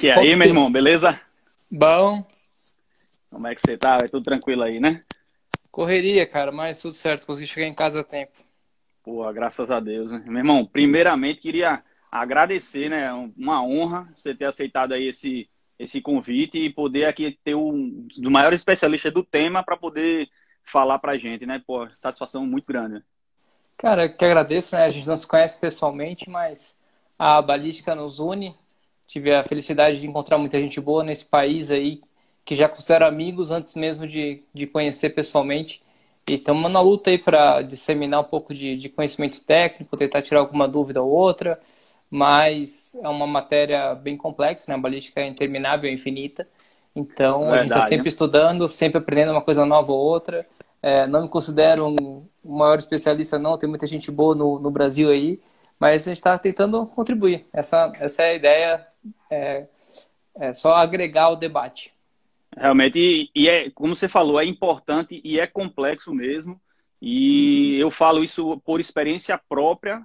E aí, meu irmão, beleza? Bom, Como é que você tá? É tudo tranquilo aí, né? correria, cara, mas tudo certo, consegui chegar em casa a tempo. Pô, graças a Deus, né? Meu irmão, primeiramente queria agradecer, né? Uma honra você ter aceitado aí esse convite e poder aqui ter um dos maiores especialistas do tema para poder falar pra gente, né? Pô, satisfação muito grande. Cara, eu que agradeço, né? A gente não se conhece pessoalmente, mas a balística nos une. Tive a felicidade de encontrar muita gente boa nesse país aí, que já considero amigos antes mesmo de conhecer pessoalmente. E estamos na luta aí para disseminar um pouco de conhecimento técnico, tentar tirar alguma dúvida ou outra, mas é uma matéria bem complexa, né? A balística é interminável, é infinita. Então a gente está Verdade, né? sempre estudando, sempre aprendendo uma coisa nova ou outra. Não me considero o maior especialista, não. Tem muita gente boa no Brasil aí, mas a gente está tentando contribuir. Essa é a ideia, é, é só agregar o debate. Realmente, e é, como você falou, é importante e é complexo mesmo. E eu falo isso por experiência própria,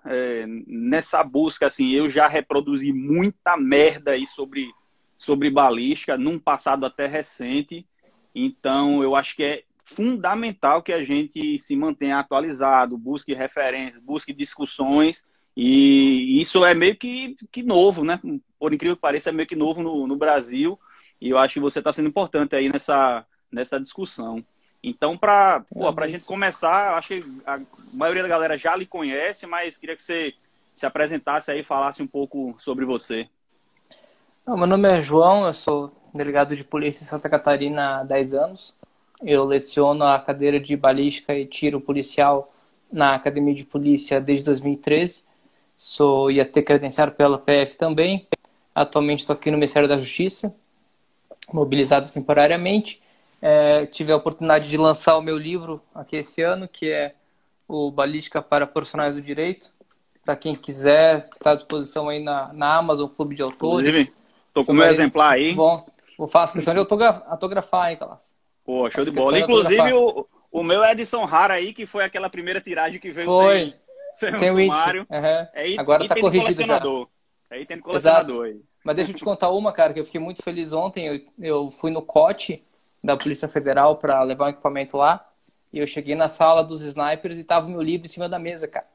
nessa busca, assim, eu já reproduzi muita merda aí sobre balística, num passado até recente. Então, eu acho que é fundamental que a gente se mantenha atualizado, busque referências, busque discussões. E isso é meio que novo, né? Por incrível que pareça, é meio que novo no Brasil. E eu acho que você está sendo importante aí nessa discussão. Então, para a gente Agradeço. começar, eu acho que a maioria da galera já lhe conhece, mas queria que você se apresentasse aí e falasse um pouco sobre você. Meu nome é João, eu sou delegado de polícia em Santa Catarina há 10 anos. Eu leciono a cadeira de balística e tiro policial na Academia de Polícia desde 2013. Sou IAT credenciado pela PF também. Atualmente estou aqui no Ministério da Justiça, mobilizado temporariamente. Tive a oportunidade de lançar o meu livro aqui esse ano, que é o Balística para Profissionais do Direito. Para quem quiser, está à disposição aí na Amazon, Clube de Inclusive, Autores. tô com o Seu meu marido, exemplar muito aí. bom. Vou faço questão de autografar, hein, Calas? Pô, show de Faço questão bola. de Inclusive, autografar. o meu é edição rara aí, que foi aquela primeira tiragem que veio Foi, sem um sem o índice. sumário. Uhum. É Agora está item de corrigido já. colecionador. É item de Exato. colecionador aí. Mas deixa eu te contar uma, cara, que eu fiquei muito feliz ontem. Eu fui no COT da Polícia Federal para levar um equipamento lá. E eu cheguei na sala dos snipers e tava o meu livro em cima da mesa, cara.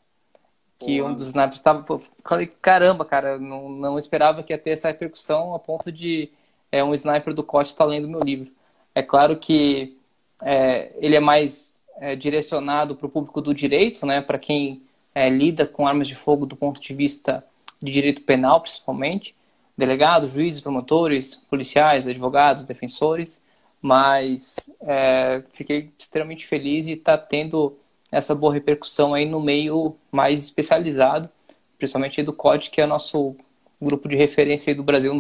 Que um Porra. dos snipers estava. Falei, caramba, cara, não esperava que ia ter essa repercussão a ponto de um sniper do COT estar lendo meu livro. É claro que ele é mais direcionado para o público do direito, né, para quem lida com armas de fogo do ponto de vista de direito penal, principalmente, delegados, juízes, promotores, policiais, advogados, defensores, mas fiquei extremamente feliz de estar tendo essa boa repercussão aí no meio mais especializado, principalmente aí do COD, que é nosso grupo de referência aí do Brasil, um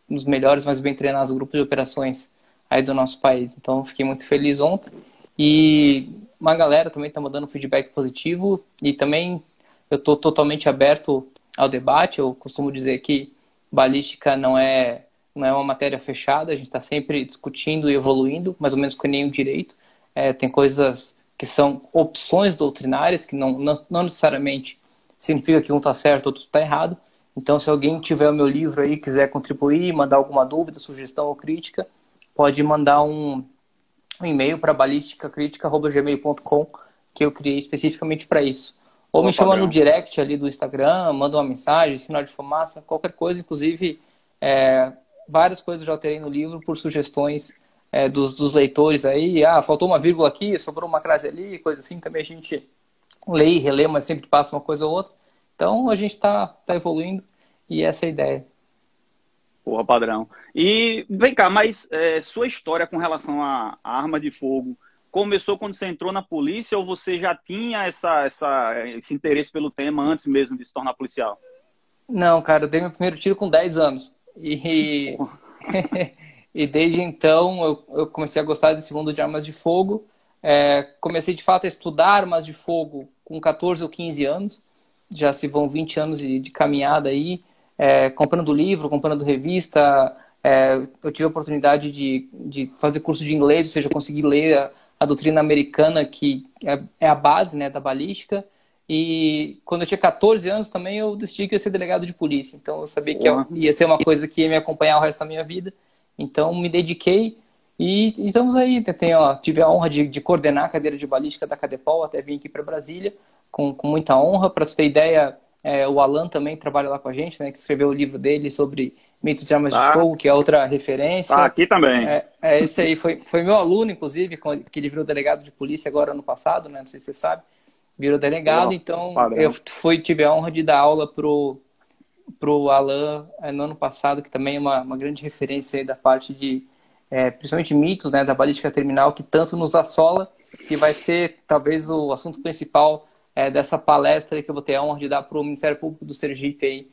dos melhores, mais bem treinados grupos de operações aí do nosso país. Então, fiquei muito feliz ontem. E uma galera também está mandando feedback positivo. E também eu estou totalmente aberto ao debate. Eu costumo dizer que balística não é uma matéria fechada. A gente está sempre discutindo e evoluindo, mais ou menos com nenhum direito. Tem coisas que são opções doutrinárias, que não necessariamente significa que um está certo, outro está errado. Então, se alguém tiver o meu livro aí, quiser contribuir, mandar alguma dúvida, sugestão ou crítica, pode mandar um e-mail para balisticacritica@gmail.com, que eu criei especificamente para isso. Ou me Boa, chama no padrão. direct ali do Instagram, manda uma mensagem, sinal de fumaça, qualquer coisa. Inclusive, várias coisas eu já alterei no livro por sugestões dos leitores aí. Ah, faltou uma vírgula aqui, sobrou uma crase ali, coisa assim. Também a gente lê e relê, mas sempre passa uma coisa ou outra. Então, a gente tá evoluindo e essa é a ideia. Porra, padrão. E vem cá, mas sua história com relação à arma de fogo começou quando você entrou na polícia ou você já tinha esse interesse pelo tema antes mesmo de se tornar policial? Não, cara, eu dei meu primeiro tiro com 10 anos. E, Porra. e desde então eu comecei a gostar desse mundo de armas de fogo. Comecei de fato a estudar armas de fogo com 14 ou 15 anos. Já se vão 20 anos de caminhada aí, comprando livro, comprando revista, Eu tive a oportunidade de fazer curso de inglês, ou seja, eu consegui ler a doutrina americana, que é a base, né, da balística. E quando eu tinha 14 anos também, eu decidi que eu ia ser delegado de polícia. Então eu sabia que Porra. ia ser uma coisa que ia me acompanhar o resto da minha vida. Então me dediquei e estamos aí. Tive a honra de coordenar a cadeira de balística da Cadepol, até vim aqui para Brasília, com muita honra. Para você ter ideia, o Alan também trabalha lá com a gente, né, que escreveu o livro dele sobre mitos de armas de Tá, fogo, que é outra referência. tá aqui também. Esse aí foi meu aluno, inclusive, que ele virou delegado de polícia agora ano passado, né? Não sei se você sabe. Virou delegado, Porra, então padrão. tive a honra de dar aula pro Alan no ano passado, que também é uma grande referência aí da parte de, principalmente mitos, né, da balística terminal, que tanto nos assola, que vai ser talvez o assunto principal dessa palestra que eu vou ter a honra de dar para o Ministério Público do Sergipe aí,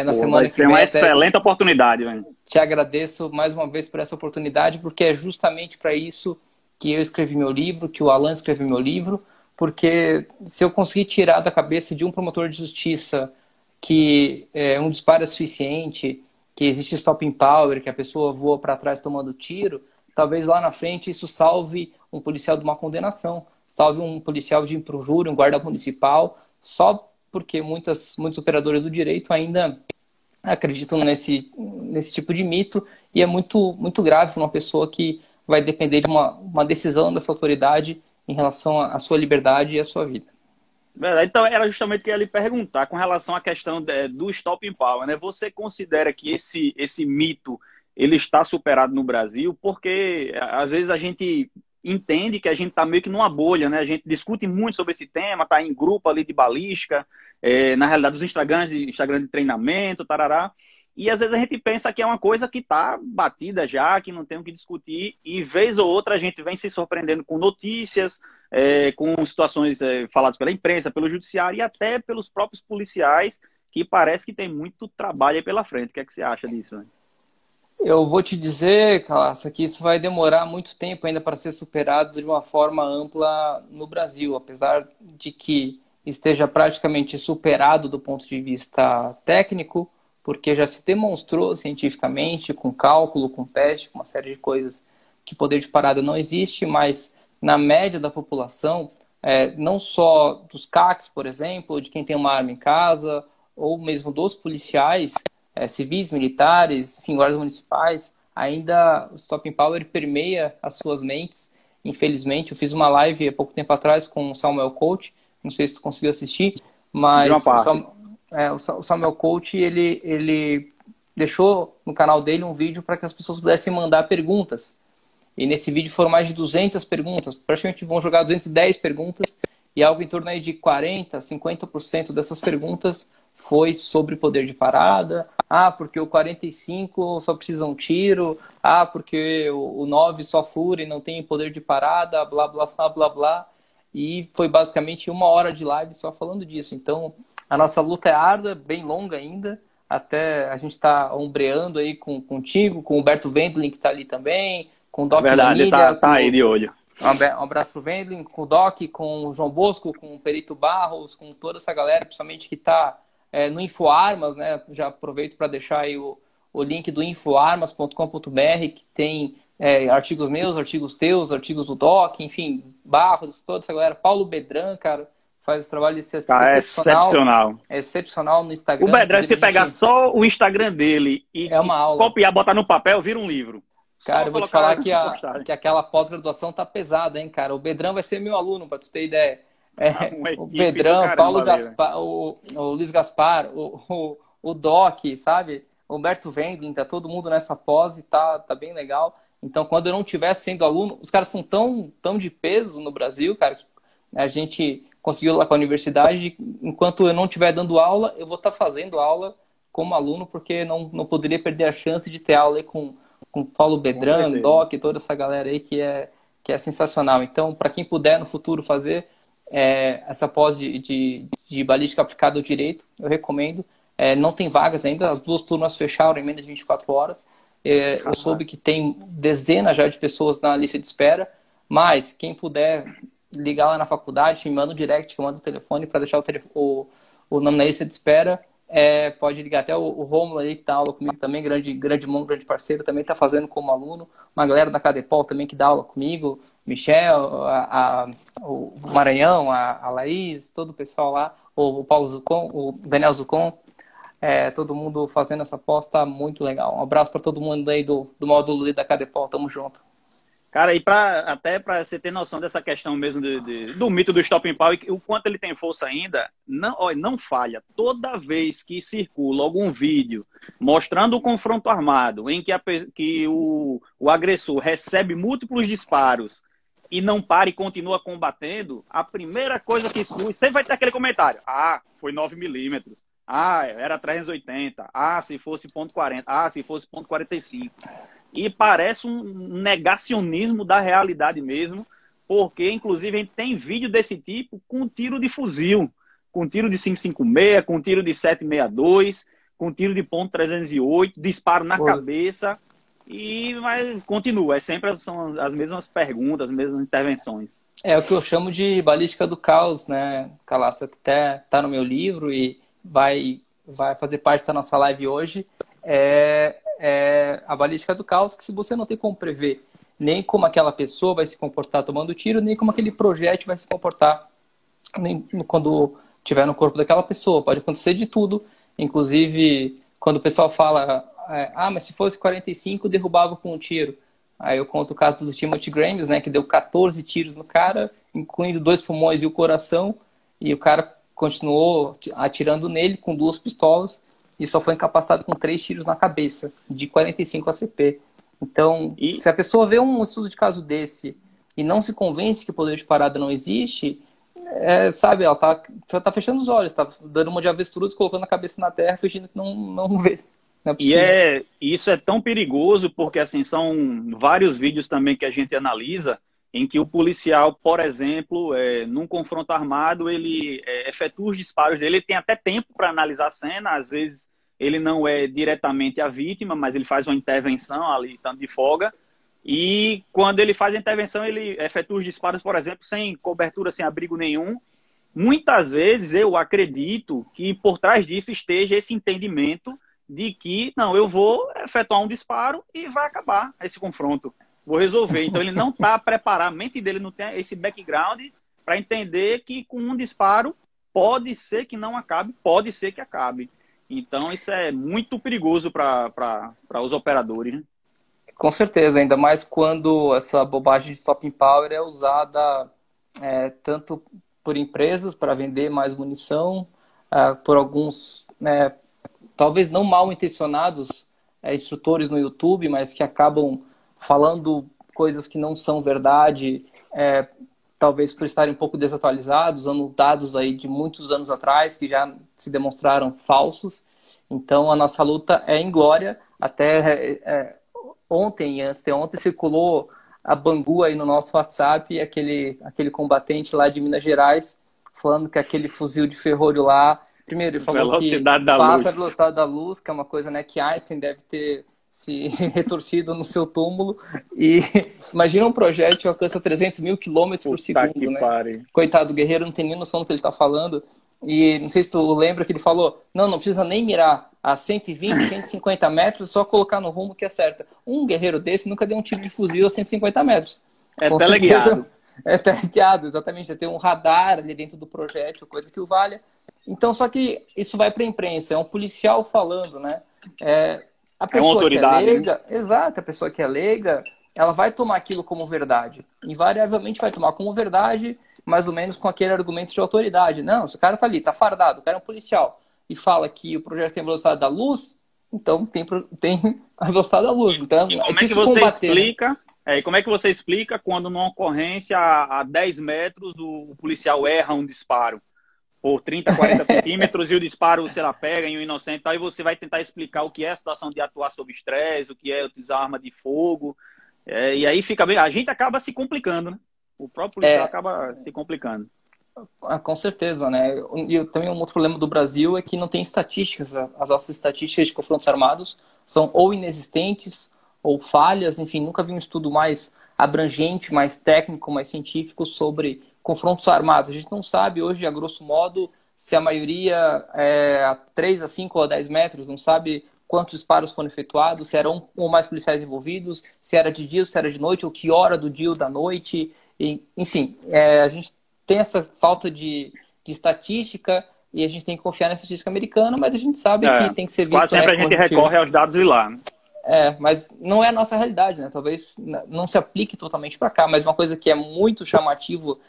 na Pô, semana vai que ser vem. uma Até excelente oportunidade, velho. te agradeço mais uma vez por essa oportunidade, porque é justamente para isso que eu escrevi meu livro, que o Alan escreveu meu livro, porque se eu conseguir tirar da cabeça de um promotor de justiça que um disparo é suficiente, que existe stopping power, que a pessoa voa para trás tomando tiro, talvez lá na frente isso salve um policial de uma condenação, salve um policial de ir para o júri, um guarda municipal, só porque muitos operadores do direito ainda acreditam nesse tipo de mito, e é muito, muito grave para uma pessoa que vai depender de uma decisão dessa autoridade em relação à sua liberdade e à sua vida. Verdade. Então, era justamente o que eu ia lhe perguntar com relação à questão do Stop Power, né? Você considera que esse mito ele está superado no Brasil? Porque às vezes a gente entende que a gente está meio que numa bolha, né? A gente discute muito sobre esse tema, está em grupo ali de balística, na realidade, os Instagram de treinamento, tarará. E às vezes a gente pensa que é uma coisa que está batida já, que não tem o que discutir, e vez ou outra a gente vem se surpreendendo com notícias, com situações faladas pela imprensa, pelo judiciário e até pelos próprios policiais, que parece que tem muito trabalho aí pela frente. O que é que você acha disso, né? Eu vou te dizer, Calaça, que isso vai demorar muito tempo ainda para ser superado de uma forma ampla no Brasil, apesar de que esteja praticamente superado do ponto de vista técnico, porque já se demonstrou cientificamente, com cálculo, com teste, com uma série de coisas, que poder de parada não existe, mas na média da população, não só dos CACs, por exemplo, de quem tem uma arma em casa, ou mesmo dos policiais, civis, militares, enfim, guardas municipais, ainda o Stop Power permeia as suas mentes, infelizmente. Eu fiz uma live há pouco tempo atrás com o Samuel Coach, não sei se tu conseguiu assistir, mas o Samuel Coach, ele deixou no canal dele um vídeo para que as pessoas pudessem mandar perguntas. E nesse vídeo foram mais de 200 perguntas, praticamente vão jogar 210 perguntas, e algo em torno aí de 40%, 50% dessas perguntas foi sobre poder de parada. Ah, porque o 45 só precisa um tiro. Ah, porque o 9 só fura e não tem poder de parada, blá, blá, blá, blá, blá. E foi basicamente 1 hora de live só falando disso. Então, a nossa luta é árdua, bem longa ainda. Até a gente está ombreando aí contigo, com o Humberto Wendling, que está ali também, com o Doc Verdade, Manilha, tá aí de olho. um abraço pro Wendling, com o Doc, com o João Bosco, com o Perito Barros, com toda essa galera, principalmente que está no InfoArmas, né? Já aproveito para deixar aí o link do infoarmas.com.br, que tem artigos meus, artigos teus, artigos do Doc, enfim, Barros, toda essa galera. Paulo Bedran, cara, faz esse trabalho excepcional. É excepcional no Instagram. O Bedran, se pegar só o Instagram dele e uma aula. Copiar, botar no papel, vira um livro. Cara, eu vou te falar que aquela pós-graduação tá pesada, hein, cara. O Bedran vai ser meu aluno, para tu ter ideia. O Bedran, Paulo Gaspar, o Luiz Gaspar, o Doc, sabe? O Humberto Wendling, tá todo mundo nessa pós e tá bem legal. Então, quando eu não estiver sendo aluno, os caras são tão de peso no Brasil, cara, que a gente conseguiu lá com a universidade. Enquanto eu não estiver dando aula, eu vou estar fazendo aula como aluno, porque não poderia perder a chance de ter aula aí com Paulo Bedran, Doc, toda essa galera aí que é sensacional. Então, para quem puder no futuro fazer essa pós de balística aplicada ao direito, eu recomendo. Não tem vagas ainda, as 2 turmas fecharam em menos de 24 horas. Eu soube que tem dezenas já de pessoas na lista de espera, mas quem puder ligar lá na faculdade, me manda um direct, que eu mando o telefone para deixar o nome na lista de espera. pode ligar até o Romulo aí, que dá aula comigo também, grande irmão, grande parceiro, também está fazendo como aluno. Uma galera da Cadepol também que dá aula comigo, Michel, o Maranhão, a Laís, todo o pessoal lá, o Paulo Zucon, o Daniel Zucon, todo mundo fazendo essa aposta muito legal. Um abraço para todo mundo aí do módulo da Cadepol, tamo junto. Cara, e até para você ter noção dessa questão mesmo do mito do Stop Power, o quanto ele tem força ainda, não falha. Toda vez que circula algum vídeo mostrando o confronto armado, em que o agressor recebe múltiplos disparos e não para e continua combatendo, a primeira coisa que surge, sempre vai ter aquele comentário. Ah, foi 9mm. Ah, era 380. Ah, se fosse .40. Ah, se fosse .45. E parece um negacionismo da realidade mesmo, porque, inclusive, a gente tem vídeo desse tipo com tiro de fuzil, com tiro de 5,56, com tiro de 7,62, com tiro de .308, disparo na cabeça, mas continua, são as mesmas perguntas, as mesmas intervenções. É o que eu chamo de balística do caos, né, Calaça, que até tá no meu livro e vai fazer parte da nossa live hoje. A balística do caos, que se você não tem como prever nem como aquela pessoa vai se comportar tomando tiro, nem como aquele projétil vai se comportar quando estiver no corpo daquela pessoa. Pode acontecer de tudo, inclusive quando o pessoal fala mas se fosse 45 derrubava com um tiro. Aí eu conto o caso do Timothy Grimes, né, que deu 14 tiros no cara, incluindo 2 pulmões e o coração, e o cara continuou atirando nele com 2 pistolas e só foi incapacitado com 3 tiros na cabeça, de 45 ACP. Então, se a pessoa vê um estudo de caso desse e não se convence que o poder de parada não existe, sabe, ela tá fechando os olhos, tá dando uma de avestruz, colocando a cabeça na terra, fingindo que não vê. Não é isso é tão perigoso, porque assim, são vários vídeos também que a gente analisa, em que o policial, por exemplo, num confronto armado, ele efetua os disparos dele, ele tem até tempo para analisar a cena, às vezes ele não é diretamente a vítima, mas ele faz uma intervenção ali, tanto de folga, e quando ele faz a intervenção, ele efetua os disparos, por exemplo, sem cobertura, sem abrigo nenhum. Muitas vezes eu acredito que por trás disso esteja esse entendimento de que, não, eu vou efetuar um disparo e vai acabar esse confronto. Vou resolver. Então ele não está preparado, a mente dele não tem esse background para entender que com um disparo pode ser que não acabe, pode ser que acabe. Então isso é muito perigoso para os operadores, né? Com certeza, ainda mais quando essa bobagem de stopping power é usada tanto por empresas para vender mais munição, por alguns, talvez não mal intencionados instrutores no YouTube, mas que acabam falando coisas que não são verdade, talvez por estarem um pouco desatualizados, usando dados aí de muitos anos atrás que já se demonstraram falsos. Então a nossa luta é inglória. Até ontem, antes de ontem, circulou a Bangu aí no nosso WhatsApp, aquele combatente lá de Minas Gerais, falando que aquele fuzil de ferrolho lá, primeiro ele falou que passa a velocidade da luz, que é uma coisa, né, que Einstein deve ter se retorcido no seu túmulo, e imagina um projétil que alcança 300 mil quilômetros por segundo, né? Pare. Coitado do guerreiro, não tem nem noção do que ele está falando. E não sei se tu lembra que ele falou, não precisa nem mirar a 120, 150 metros, só colocar no rumo que acerta. Um guerreiro desse nunca deu um tiro de fuzil a 150 metros. Teleguiado. Teleguiado, exatamente. Tem um radar ali dentro do projétil, coisa que o valha. Então, só que isso vai para a imprensa, é um policial falando, né? A pessoa uma autoridade, que é leiga, né? Exato, a pessoa que é leiga, ela vai tomar aquilo como verdade. Invariavelmente vai tomar como verdade, mais ou menos com aquele argumento de autoridade. Não, se o cara tá ali, tá fardado, o cara é um policial, e fala que o projeto tem a velocidade da luz, então tem a velocidade da luz. Então, como é que você explica? Como é que você explica quando numa ocorrência a 10 metros o policial erra um disparo por 30, 40 centímetros e o disparo, sei lá, pega em um inocente, aí você vai tentar explicar o que é a situação de atuar sob estresse, o que é utilizar arma de fogo, e aí fica bem, a gente acaba se complicando, né? O próprio policial acaba se complicando. Com certeza, né? E também um outro problema do Brasil é que não tem estatísticas. As nossas estatísticas de confrontos armados são ou inexistentes ou falhas. Enfim, nunca vi um estudo mais abrangente, mais técnico, mais científico sobre confrontos armados. A gente não sabe hoje, a grosso modo, se a maioria é a 3, a 5 ou a 10 metros, não sabe quantos disparos foram efetuados, se eram um ou mais policiais envolvidos, se era de dia ou se era de noite, ou que hora do dia ou da noite. Enfim, a gente tem essa falta de estatística e a gente tem que confiar na estatística americana, mas a gente sabe que tem que ser visto... Quase sempre a gente recorre aos dados de lá, né? Mas não é a nossa realidade, né? Talvez não se aplique totalmente para cá, mas uma coisa que é muito chamativo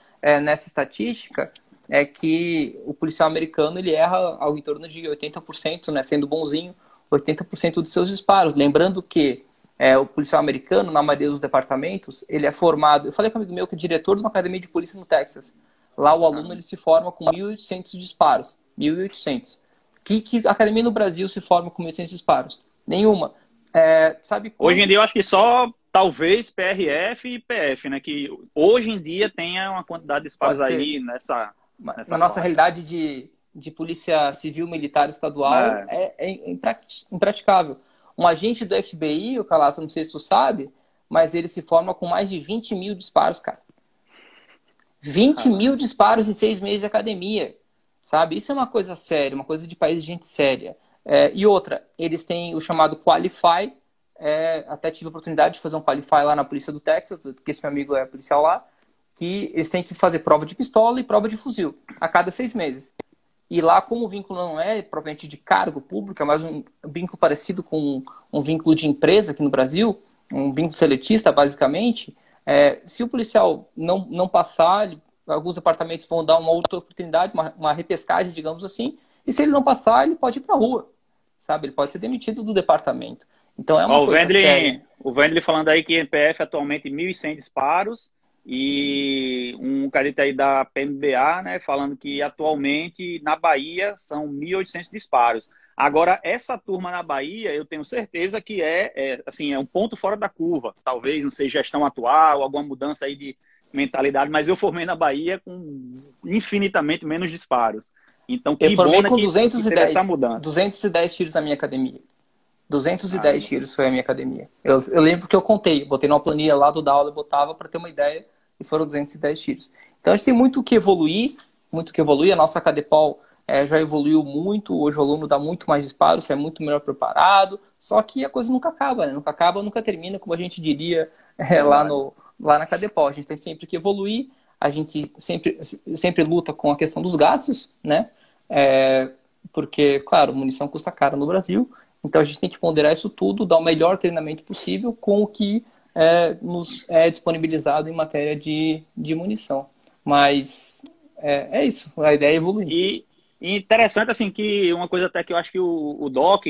nessa estatística é que o policial americano ele erra algo em torno de 80%, né? Sendo bonzinho, 80% dos seus disparos. Lembrando que o policial americano, na maioria dos departamentos, ele é formado... Eu falei com um amigo meu que é diretor de uma academia de polícia no Texas. Lá o aluno ele se forma com 1.800 disparos. 1.800. Que academia no Brasil se forma com 1.800 disparos? Nenhuma. Sabe quando... Hoje em dia eu acho que só talvez PRF e PF, né? Que hoje em dia tenha uma quantidade de disparos aí nessa na nossa realidade de polícia civil militar estadual é impraticável. Um agente do FBI, o Calaça, não sei se tu sabe, mas ele se forma com mais de 20 mil disparos, cara. 20 mil disparos em 6 meses de academia, sabe? Isso é uma coisa séria, uma coisa de país de gente séria. E outra, eles têm o chamado Qualify, até tive a oportunidade de fazer um Qualify lá na polícia do Texas, que esse meu amigo é policial lá, que eles têm que fazer prova de pistola e prova de fuzil a cada 6 meses. E lá, como o vínculo não é propriamente de cargo público, é mais um vínculo parecido com um vínculo de empresa aqui no Brasil, um vínculo seletista, basicamente, se o policial não passar, alguns departamentos vão dar uma outra oportunidade, uma repescagem, digamos assim, e se ele não passar, ele pode ir para a rua, sabe? Ele pode ser demitido do departamento. Então é uma coisa séria. O Wendley falando aí que MPF atualmente 1.100 disparos, e um cadete aí da PMBA, né, falando que atualmente na Bahia são 1.800 disparos. Agora, essa turma na Bahia, eu tenho certeza que assim, é um ponto fora da curva. Talvez, não sei, gestão atual, alguma mudança aí de mentalidade, mas eu formei na Bahia com infinitamente menos disparos. Então, que eu formei bom com que 210, essa mudança. 210 tiros na minha academia. 210 tiros foi a minha academia. Eu lembro que eu contei, botei numa planilha lá do Daula, eu botava para ter uma ideia, e foram 210 tiros. Então a gente tem muito que evoluir, a nossa Cadepol já evoluiu muito, hoje o aluno dá muito mais disparos, é muito melhor preparado, só que a coisa nunca acaba, né? Nunca acaba, nunca termina, como a gente diria lá na Cadepol. A gente tem sempre que evoluir, a gente sempre luta com a questão dos gastos, né? Porque, claro, munição custa caro no Brasil, então a gente tem que ponderar isso tudo, dar o melhor treinamento possível com o que nos é disponibilizado em matéria de munição. Mas é isso, a ideia é evoluir. E interessante, assim, que uma coisa até que eu acho que o Doc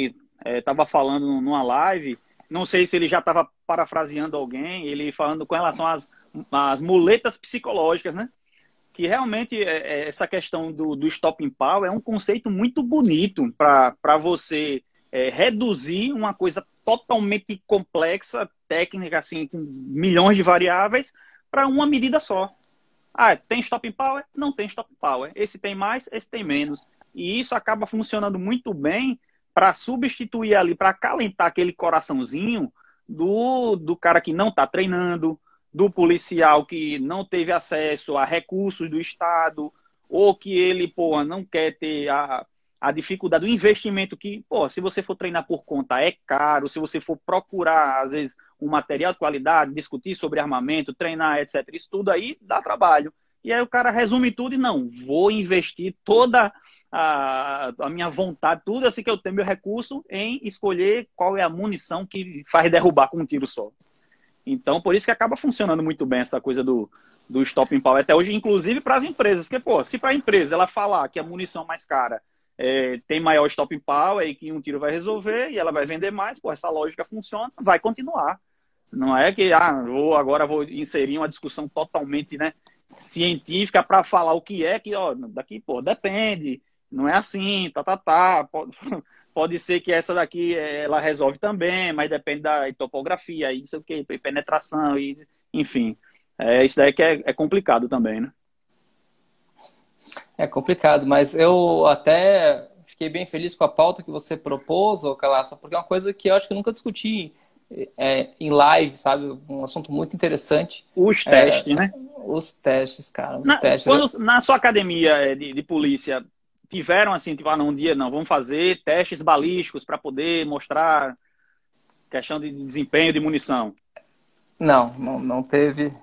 estava falando numa live, não sei se ele já estava parafraseando alguém, ele falando com relação às muletas psicológicas, né? Que realmente essa questão do stopping power é um conceito muito bonito para você reduzir uma coisa totalmente complexa, técnica, assim, com milhões de variáveis, para uma medida só. Tem stopping power? Não tem stopping power. Esse tem mais, esse tem menos. E isso acaba funcionando muito bem para substituir ali, para acalentar aquele coraçãozinho do cara que não está treinando, do policial que não teve acesso a recursos do Estado, ou que ele, não quer ter a dificuldade do investimento que, se você for treinar por conta é caro, se você for procurar, às vezes, um material de qualidade, discutir sobre armamento, treinar, etc. Isso tudo aí dá trabalho. E aí o cara resume tudo e não, vou investir toda a minha vontade, tudo assim que eu tenho meu recurso em escolher qual é a munição que faz derrubar com um tiro só. Então, por isso que acaba funcionando muito bem essa coisa do stopping power até hoje, inclusive para as empresas. Porque, se para a empresa ela falar que a munição mais cara tem maior stopping power e que um tiro vai resolver e ela vai vender mais, essa lógica funciona, vai continuar. Não é que agora vou inserir uma discussão totalmente, né, científica para falar o que daqui, depende, não é assim, pode ser que essa daqui ela resolve também, mas depende da topografia, e não sei o que, penetração, enfim. Isso daí que é complicado também, né? É complicado, mas eu até fiquei bem feliz com a pauta que você propôs, Calaça, porque é uma coisa que eu acho que eu nunca discuti em live, sabe? Um assunto muito interessante. Os testes, né? Os testes, cara. Na sua academia de polícia, tiveram assim, tipo, um dia não, vamos fazer testes balísticos para poder mostrar questão de desempenho de munição? Não teve,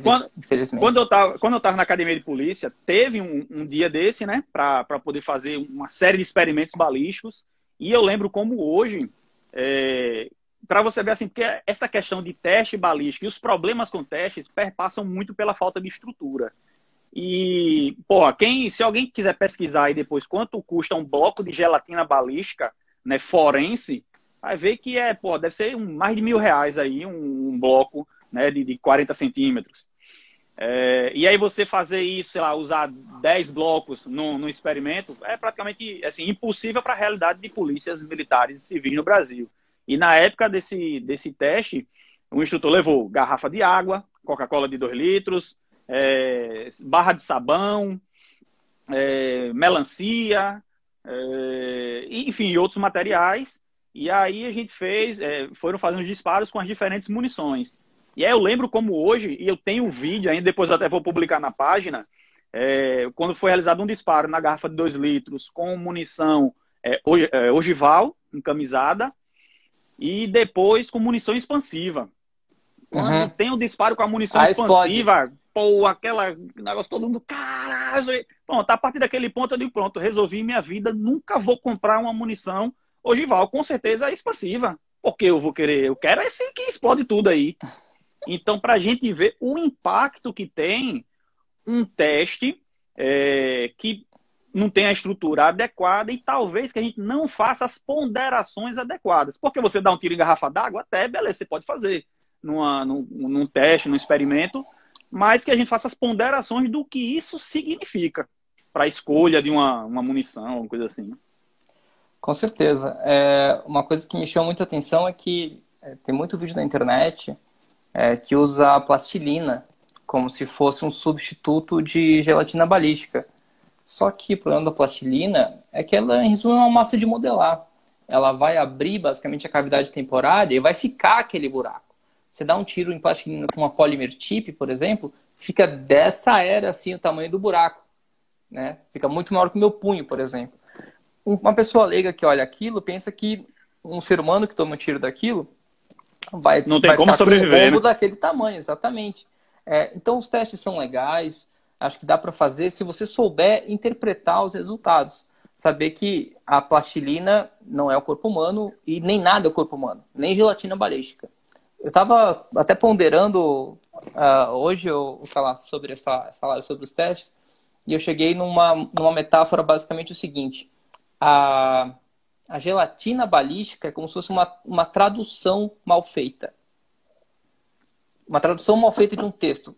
Quando, infelizmente. quando eu tava na academia de polícia, teve um dia desse, né, para poder fazer uma série de experimentos balísticos. E eu lembro como hoje, para você ver assim, porque essa questão de teste balístico e os problemas com testes perpassam muito pela falta de estrutura. E, porra, se alguém quiser pesquisar aí depois quanto custa um bloco de gelatina balística, né, forense, vai ver que deve ser mais de R$ 1.000 aí, um bloco, né, de 40 centímetros. E aí você fazer isso, sei lá, usar 10 blocos no experimento, é praticamente assim, impossível para a realidade de polícias militares e civis no Brasil. E na época desse teste, o instrutor levou garrafa de água, Coca-Cola de 2 litros, barra de sabão, melancia, enfim, outros materiais. E aí a gente foram fazer uns disparos com as diferentes munições. E aí eu lembro como hoje, e eu tenho um vídeo ainda, depois eu até vou publicar na página, quando foi realizado um disparo na garrafa de 2 litros com munição ogival, encamisada, e depois com munição expansiva. Quando tem o disparo com a munição expansiva, pô, aquela negócio, todo mundo, caralho. Pronto, a partir daquele ponto eu digo, pronto, resolvi minha vida, nunca vou comprar uma munição ogival, com certeza é expansiva. Porque eu quero esse que explode tudo aí. Então, para a gente ver o impacto que tem um teste que não tem a estrutura adequada e talvez que a gente não faça as ponderações adequadas. Porque você dá um tiro em garrafa d'água, até, beleza, você pode fazer num teste, num experimento, mas que a gente faça as ponderações do que isso significa para a escolha de uma munição, uma coisa assim. Com certeza. Uma coisa que me chama muita atenção é que tem muito vídeo na internet que usa a plastilina como se fosse um substituto de gelatina balística. Só que o problema da plastilina é que ela, em resumo, é uma massa de modelar. Ela vai abrir basicamente a cavidade temporária e vai ficar aquele buraco. Você dá um tiro em plastilina com uma polymer tip, por exemplo, fica dessa era assim o tamanho do buraco, né? Fica muito maior que o meu punho, por exemplo. Uma pessoa leiga que olha aquilo pensa que um ser humano que toma um tiro daquilo vai como sobreviver, com um rombo né? daquele tamanho, exatamente. Então os testes são legais, acho que dá para fazer se você souber interpretar os resultados. Saber que a plastilina não é o corpo humano e nem nada é o corpo humano, nem gelatina balística. Eu estava até ponderando hoje eu falar sobre essa live sobre os testes e eu cheguei numa metáfora basicamente o seguinte: a gelatina balística é como se fosse uma tradução mal feita. Uma tradução mal feita de um texto.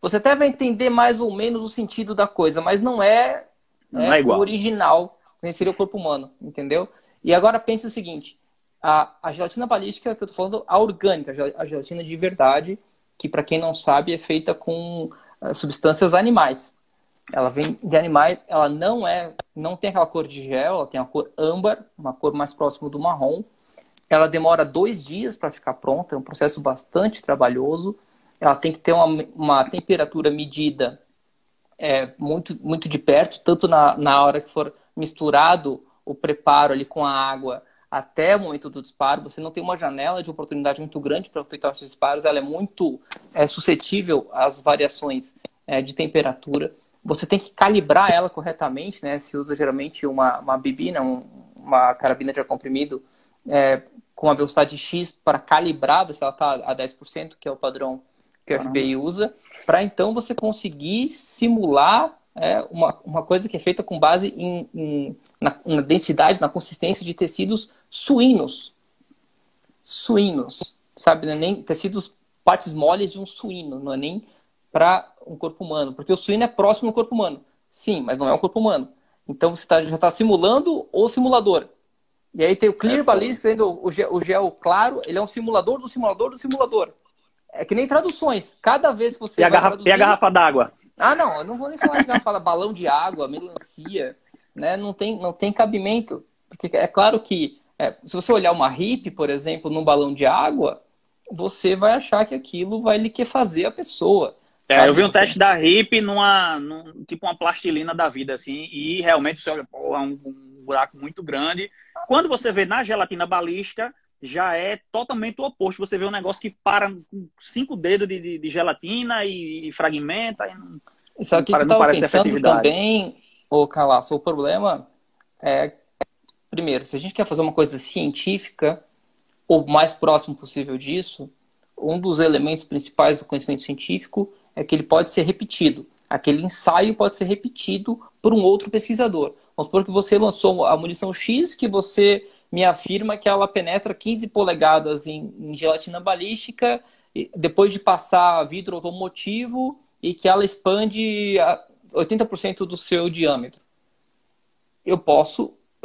Você até vai entender mais ou menos o sentido da coisa, mas não é igual. O original, nem seria o corpo humano, entendeu? E agora pense o seguinte: a gelatina balística, que eu tô falando, a orgânica, a gelatina de verdade, que para quem não sabe é feita com substâncias animais. Ela vem de animais, ela não tem aquela cor de gel, ela tem a cor âmbar, uma cor mais próxima do marrom. Ela demora 2 dias para ficar pronta, é um processo bastante trabalhoso. Ela tem que ter uma temperatura medida muito, muito de perto, tanto na hora que for misturado o preparo ali com a água até o momento do disparo. Você não tem uma janela de oportunidade muito grande para efetuar esses disparos, ela é muito suscetível às variações de temperatura. Você tem que calibrar ela corretamente, né? Se usa geralmente uma bibina, uma carabina de ar comprimido com a velocidade X para calibrar se ela está a 10%, que é o padrão que o FBI usa, para então você conseguir simular uma coisa que é feita com base na densidade, na consistência de tecidos suínos. Suínos, sabe? Não é nem tecidos, partes moles de um suíno, não é nem para um corpo humano, porque o suíno é próximo ao corpo humano. Sim, mas não é um corpo humano. Então você já está simulando o simulador. E aí tem o Clear Ballistics, sendo o gel claro, ele é um simulador do simulador do simulador. É que nem traduções. Cada vez que você traduzir... E a garrafa d'água? Não, eu não vou nem falar de garrafa, balão de água, melancia, né? Não tem cabimento. Porque é claro que, se você olhar uma HIP, por exemplo, num balão de água, você vai achar que aquilo vai liquefazer a pessoa. Eu sabe? vi um teste da HIP tipo uma plastilina da vida, assim, e realmente você olha, pô, é um buraco muito grande. Quando você vê na gelatina balística, já é totalmente o oposto. Você vê um negócio que para com 5 dedos de gelatina e fragmenta, e Só que o que eu não estava parece pensando efetividade. também, ô Calaço, o problema é, primeiro, se a gente quer fazer uma coisa científica, ou o mais próximo possível disso, um dos elementos principais do conhecimento científico é que ele pode ser repetido. Aquele ensaio pode ser repetido por um outro pesquisador. Vamos supor que você lançou a munição X, que você me afirma que ela penetra 15 polegadas em gelatina balística, depois de passar vidro automotivo, e que ela expande a 80% do seu diâmetro. Eu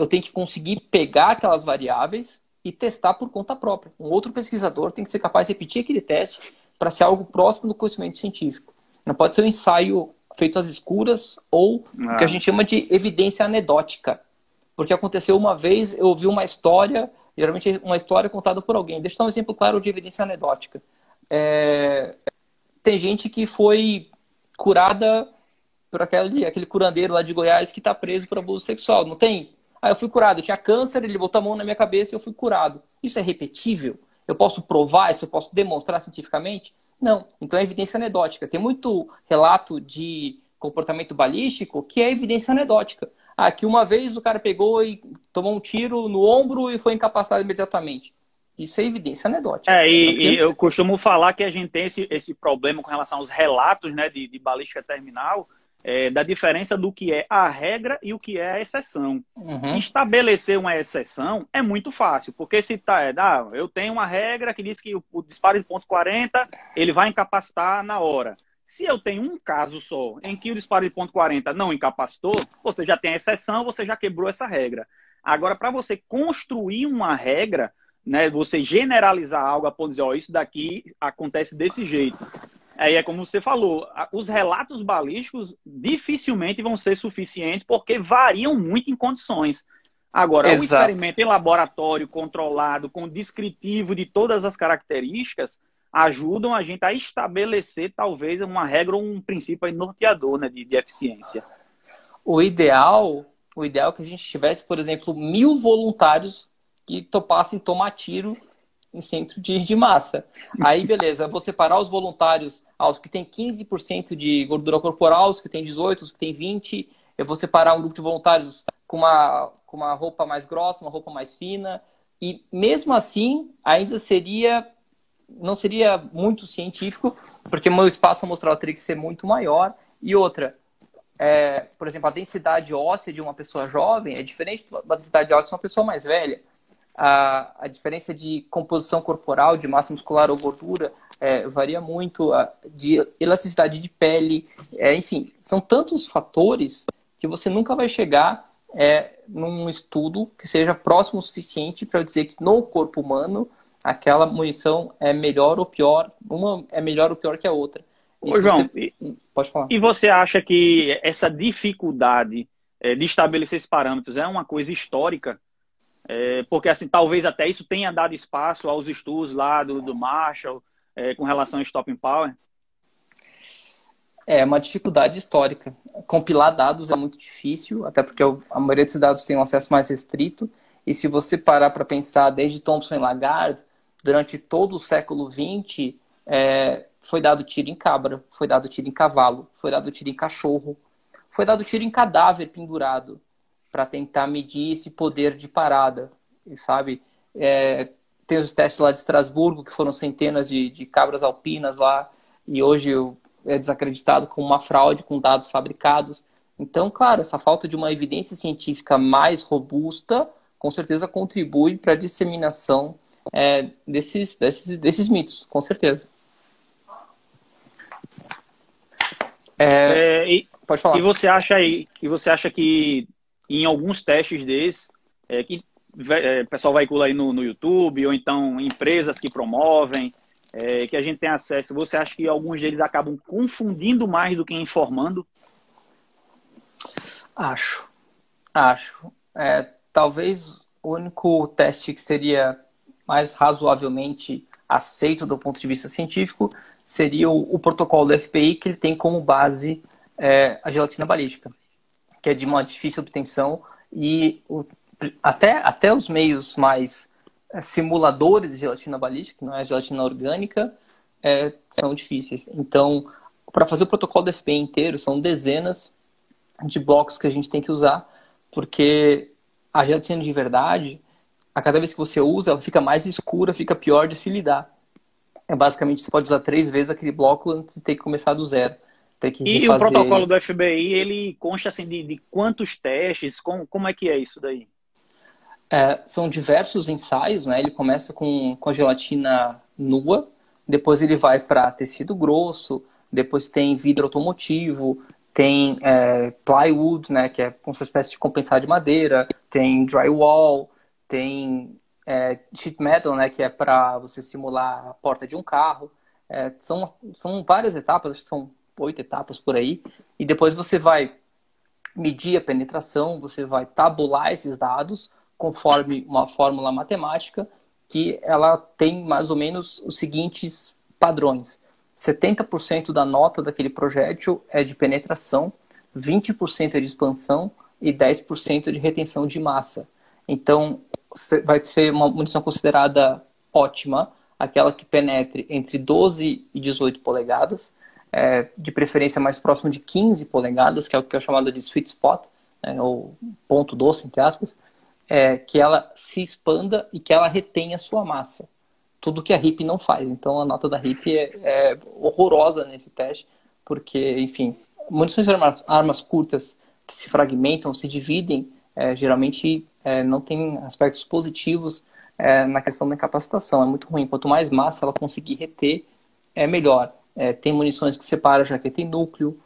tenho que conseguir pegar aquelas variáveis e testar por conta própria. Um outro pesquisador tem que ser capaz de repetir aquele teste para ser algo próximo do conhecimento científico. Não pode ser um ensaio feito às escuras ou o que a gente chama de evidência anedótica. Porque aconteceu uma vez, eu ouvi uma história, geralmente uma história contada por alguém. Deixa eu dar um exemplo claro de evidência anedótica. Tem gente que foi curada por aquele curandeiro lá de Goiás que está preso por abuso sexual. Não tem? Eu fui curado. Eu tinha câncer, ele botou a mão na minha cabeça e eu fui curado. Isso é repetível? Eu posso provar isso? Eu posso demonstrar cientificamente? Não. Então é evidência anedótica. Tem muito relato de comportamento balístico que é evidência anedótica. Que uma vez o cara pegou e tomou um tiro no ombro e foi incapacitado imediatamente. Isso é evidência anedótica. E eu costumo falar que a gente tem esse problema com relação aos relatos, né, de balística terminal, da diferença do que é a regra e o que é a exceção. Uhum. Estabelecer uma exceção é muito fácil, porque se eu tenho uma regra que diz que o disparo de ponto 40 ele vai incapacitar na hora. Se eu tenho um caso só em que o disparo de ponto 40 não incapacitou, você já tem a exceção, você já quebrou essa regra. Agora, para você construir uma regra, né, você generalizar algo a ponto de dizer, isso daqui acontece desse jeito. Aí é como você falou, os relatos balísticos dificilmente vão ser suficientes porque variam muito em condições. Agora, o Exato. experimento em laboratório controlado, com descritivo de todas as características, ajudam a gente a estabelecer talvez uma regra ou um princípio aí norteador, né, de eficiência. O ideal é que a gente tivesse, por exemplo, 1.000 voluntários que topassem tomar tiro em centro de massa. Aí, beleza, eu vou separar os voluntários aos que têm 15% de gordura corporal, os que têm 18%, os que têm 20%. Eu vou separar um grupo de voluntários com uma roupa mais grossa, uma roupa mais fina. E mesmo assim, ainda não seria muito científico, porque meu espaço amostral teria que ser muito maior. E outra, por exemplo, a densidade óssea de uma pessoa jovem é diferente da densidade óssea de uma pessoa mais velha. A diferença de composição corporal, de massa muscular ou gordura, varia muito, de elasticidade de pele, enfim, são tantos fatores que você nunca vai chegar num estudo que seja próximo o suficiente para dizer que no corpo humano aquela munição é melhor ou pior, uma é melhor ou pior que a outra. Ô, João, Pode falar. e você acha que essa dificuldade de estabelecer esses parâmetros é uma coisa histórica? Porque assim, talvez até isso tenha dado espaço aos estudos lá do Marshall com relação ao Stopping Power? É uma dificuldade histórica. Compilar dados é muito difícil, até porque a maioria desses dados tem um acesso mais restrito. E se você parar para pensar desde Thomson e Lagarde, durante todo o século XX, foi dado tiro em cabra, foi dado tiro em cavalo, foi dado tiro em cachorro, foi dado tiro em cadáver pendurado para tentar medir esse poder de parada, sabe? Tem os testes lá de Estrasburgo, que foram centenas de cabras alpinas lá, e hoje é desacreditado como uma fraude com dados fabricados. Então, claro, essa falta de uma evidência científica mais robusta, com certeza contribui para a disseminação desses mitos, com certeza. Pode falar. E você acha que em alguns testes desses, que o pessoal veicula aí no YouTube, ou então empresas que promovem, que a gente tem acesso, você acha que alguns deles acabam confundindo mais do que informando? Acho. Talvez o único teste que seria mais razoavelmente aceito do ponto de vista científico, seria o protocolo do FBI, que ele tem como base a gelatina balística, que é de uma difícil obtenção, e até os meios mais simuladores de gelatina balística, que não é gelatina orgânica, são difíceis. Então, para fazer o protocolo do FBI inteiro, são dezenas de blocos que a gente tem que usar, porque a gelatina de verdade, a cada vez que você usa, ela fica mais escura, fica pior de se lidar. Basicamente, você pode usar 3 vezes aquele bloco antes de ter que começar do zero. Ter que E o refazer... protocolo do FBI, ele consta assim, de quantos testes? Como é que é isso daí? São diversos ensaios, né? Ele começa com a gelatina nua, depois ele vai para tecido grosso, depois tem vidro automotivo, tem plywood, né? Que é como uma espécie de compensado de madeira, tem drywall, tem sheet metal, né? Que é para você simular a porta de um carro. São várias etapas, acho que são 8 etapas por aí, e depois você vai medir a penetração, você vai tabular esses dados conforme uma fórmula matemática que ela tem mais ou menos os seguintes padrões. 70% da nota daquele projétil é de penetração, 20% é de expansão e 10% de retenção de massa. Então, vai ser uma munição considerada ótima, aquela que penetre entre 12 e 18 polegadas, de preferência mais próximo de 15 polegadas, que é o que é chamado de sweet spot, ou ponto doce, entre aspas, que ela se expanda e que ela retenha a sua massa. Tudo que a HIP não faz. Então, a nota da HIP é horrorosa nesse teste, porque, enfim, munições de armas curtas que se fragmentam, se dividem, geralmente não tem aspectos positivos na questão da incapacitação. É muito ruim. Quanto mais massa ela conseguir reter, é melhor. Tem munições que separam a jaqueta em núcleo,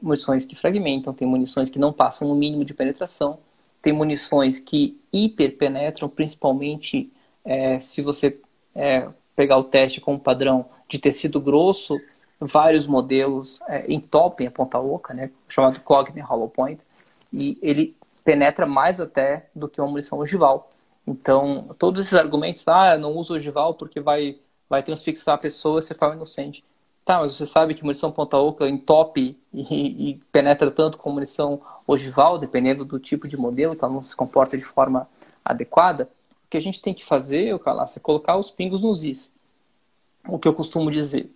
munições que fragmentam, tem munições que não passam no mínimo de penetração, tem munições que hiperpenetram, principalmente se você pegar o teste com padrão de tecido grosso, vários modelos entopem a ponta oca, né, chamado Cogni Hollow Point, e ele penetra mais até do que uma munição ogival. Então, todos esses argumentos, eu não uso ogival porque vai transfixar a pessoa e acertar o inocente. Tá, mas você sabe que munição ponta oca entope e penetra tanto como munição ogival, dependendo do tipo de modelo, que ela não se comporta de forma adequada. O que a gente tem que fazer, Calaça, é colocar os pingos nos is. O que eu costumo dizer.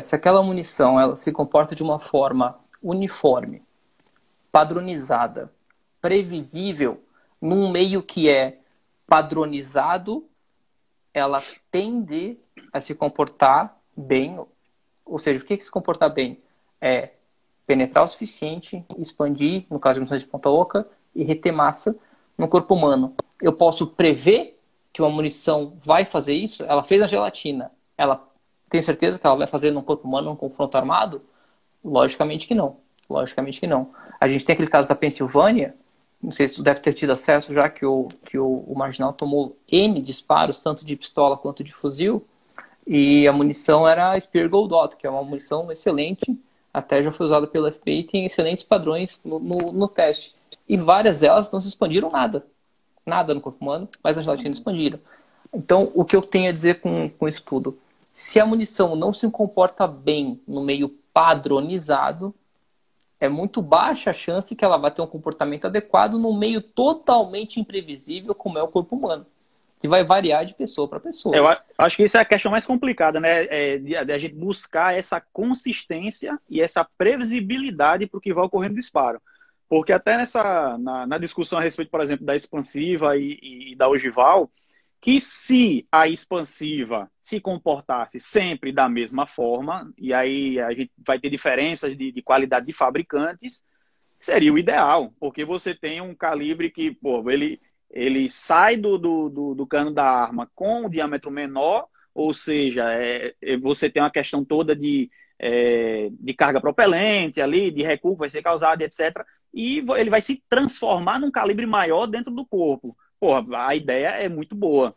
Se aquela munição ela se comporta de uma forma uniforme, padronizada, previsível, num meio que é padronizado, ela tende a se comportar bem. Ou seja, o que é se comportar bem? É penetrar o suficiente, expandir, no caso de munições de ponta oca, e reter massa no corpo humano. Eu posso prever que uma munição vai fazer isso? Ela fez a gelatina. Ela tem certeza que ela vai fazer no corpo humano, num confronto armado? Logicamente que não. Logicamente que não. A gente tem aquele caso da Pensilvânia, não sei se tu deve ter tido acesso já, que o marginal tomou N disparos, tanto de pistola quanto de fuzil, e a munição era a Speer Gold Dot, que é uma munição excelente, até já foi usada pela FBI e tem excelentes padrões no teste. E várias delas não se expandiram nada. Nada no corpo humano, mas as gelatinas expandiram. Então, o que eu tenho a dizer com isso tudo? Se a munição não se comporta bem no meio padronizado, é muito baixa a chance que ela vai ter um comportamento adequado no meio totalmente imprevisível, como é o corpo humano, que vai variar de pessoa para pessoa. Eu acho que isso é a questão mais complicada, né? De a gente buscar essa consistência e essa previsibilidade para o que vai ocorrer no disparo. Porque até na discussão a respeito, por exemplo, da expansiva e da ogival, que se a expansiva se comportasse sempre da mesma forma, e aí a gente vai ter diferenças de qualidade de fabricantes, seria o ideal, porque você tem um calibre que, ele sai do cano da arma com um diâmetro menor, ou seja, você tem uma questão toda de carga propelente ali, de recuo que vai ser causado, etc. E ele vai se transformar num calibre maior dentro do corpo. A ideia é muito boa.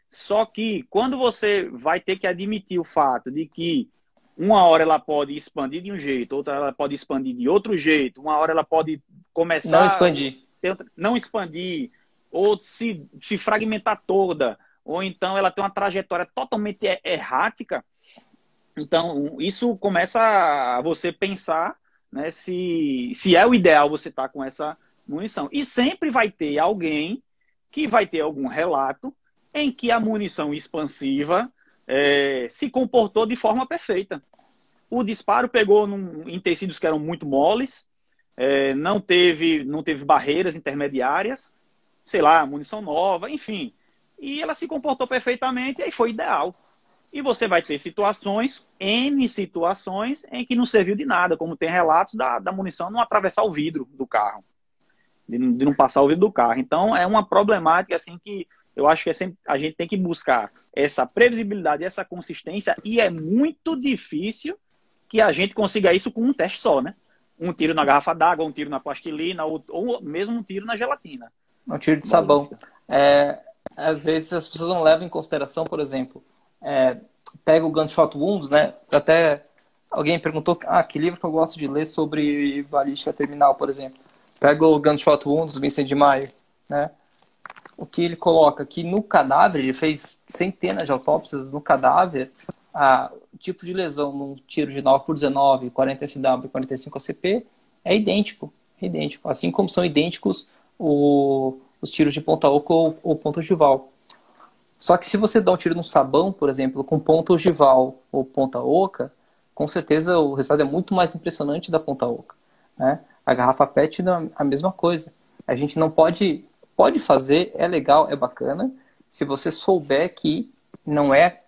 Só que quando você vai ter que admitir o fato de que uma hora ela pode expandir de um jeito, outra ela pode expandir de outro jeito, uma hora ela pode começar... Não expandir. Não expandir, ou se fragmentar toda, ou então ela tem uma trajetória totalmente errática. Então, isso começa a você pensar, né, se é o ideal você estar com essa munição. E sempre vai ter alguém que vai ter algum relato em que a munição expansiva se comportou de forma perfeita. O disparo pegou em tecidos que eram muito moles, não teve barreiras intermediárias, sei lá, munição nova, enfim. E ela se comportou perfeitamente e aí foi ideal. E você vai ter situações, N situações, em que não serviu de nada, como tem relatos da munição não atravessar o vidro do carro, de não passar o vidro do carro. Então, é uma problemática assim que eu acho que a gente tem que buscar essa previsibilidade, essa consistência, e é muito difícil que a gente consiga isso com um teste só, né? Um tiro na garrafa d'água, um tiro na plastilina, ou mesmo um tiro na gelatina. Um tiro de sabão. Às vezes as pessoas não levam em consideração, por exemplo, pega o Gunshot Wounds, né? Até alguém perguntou, que livro que eu gosto de ler sobre balística terminal, por exemplo. Pega o Gunshot Wounds, do Vincent de Maio, né? O que ele coloca aqui no cadáver, ele fez centenas de autópsias no cadáver, o tipo de lesão num tiro de 9x19, 40 SW e 45 ACP é idêntico, assim como são idênticos os tiros de ponta oca ou ponta ogival. Só que se você dá um tiro no sabão, por exemplo, com ponta ogival ou ponta oca, com certeza o resultado é muito mais impressionante da ponta oca, né? A garrafa PET é a mesma coisa. A gente não pode fazer, é legal, é bacana, se você souber que não é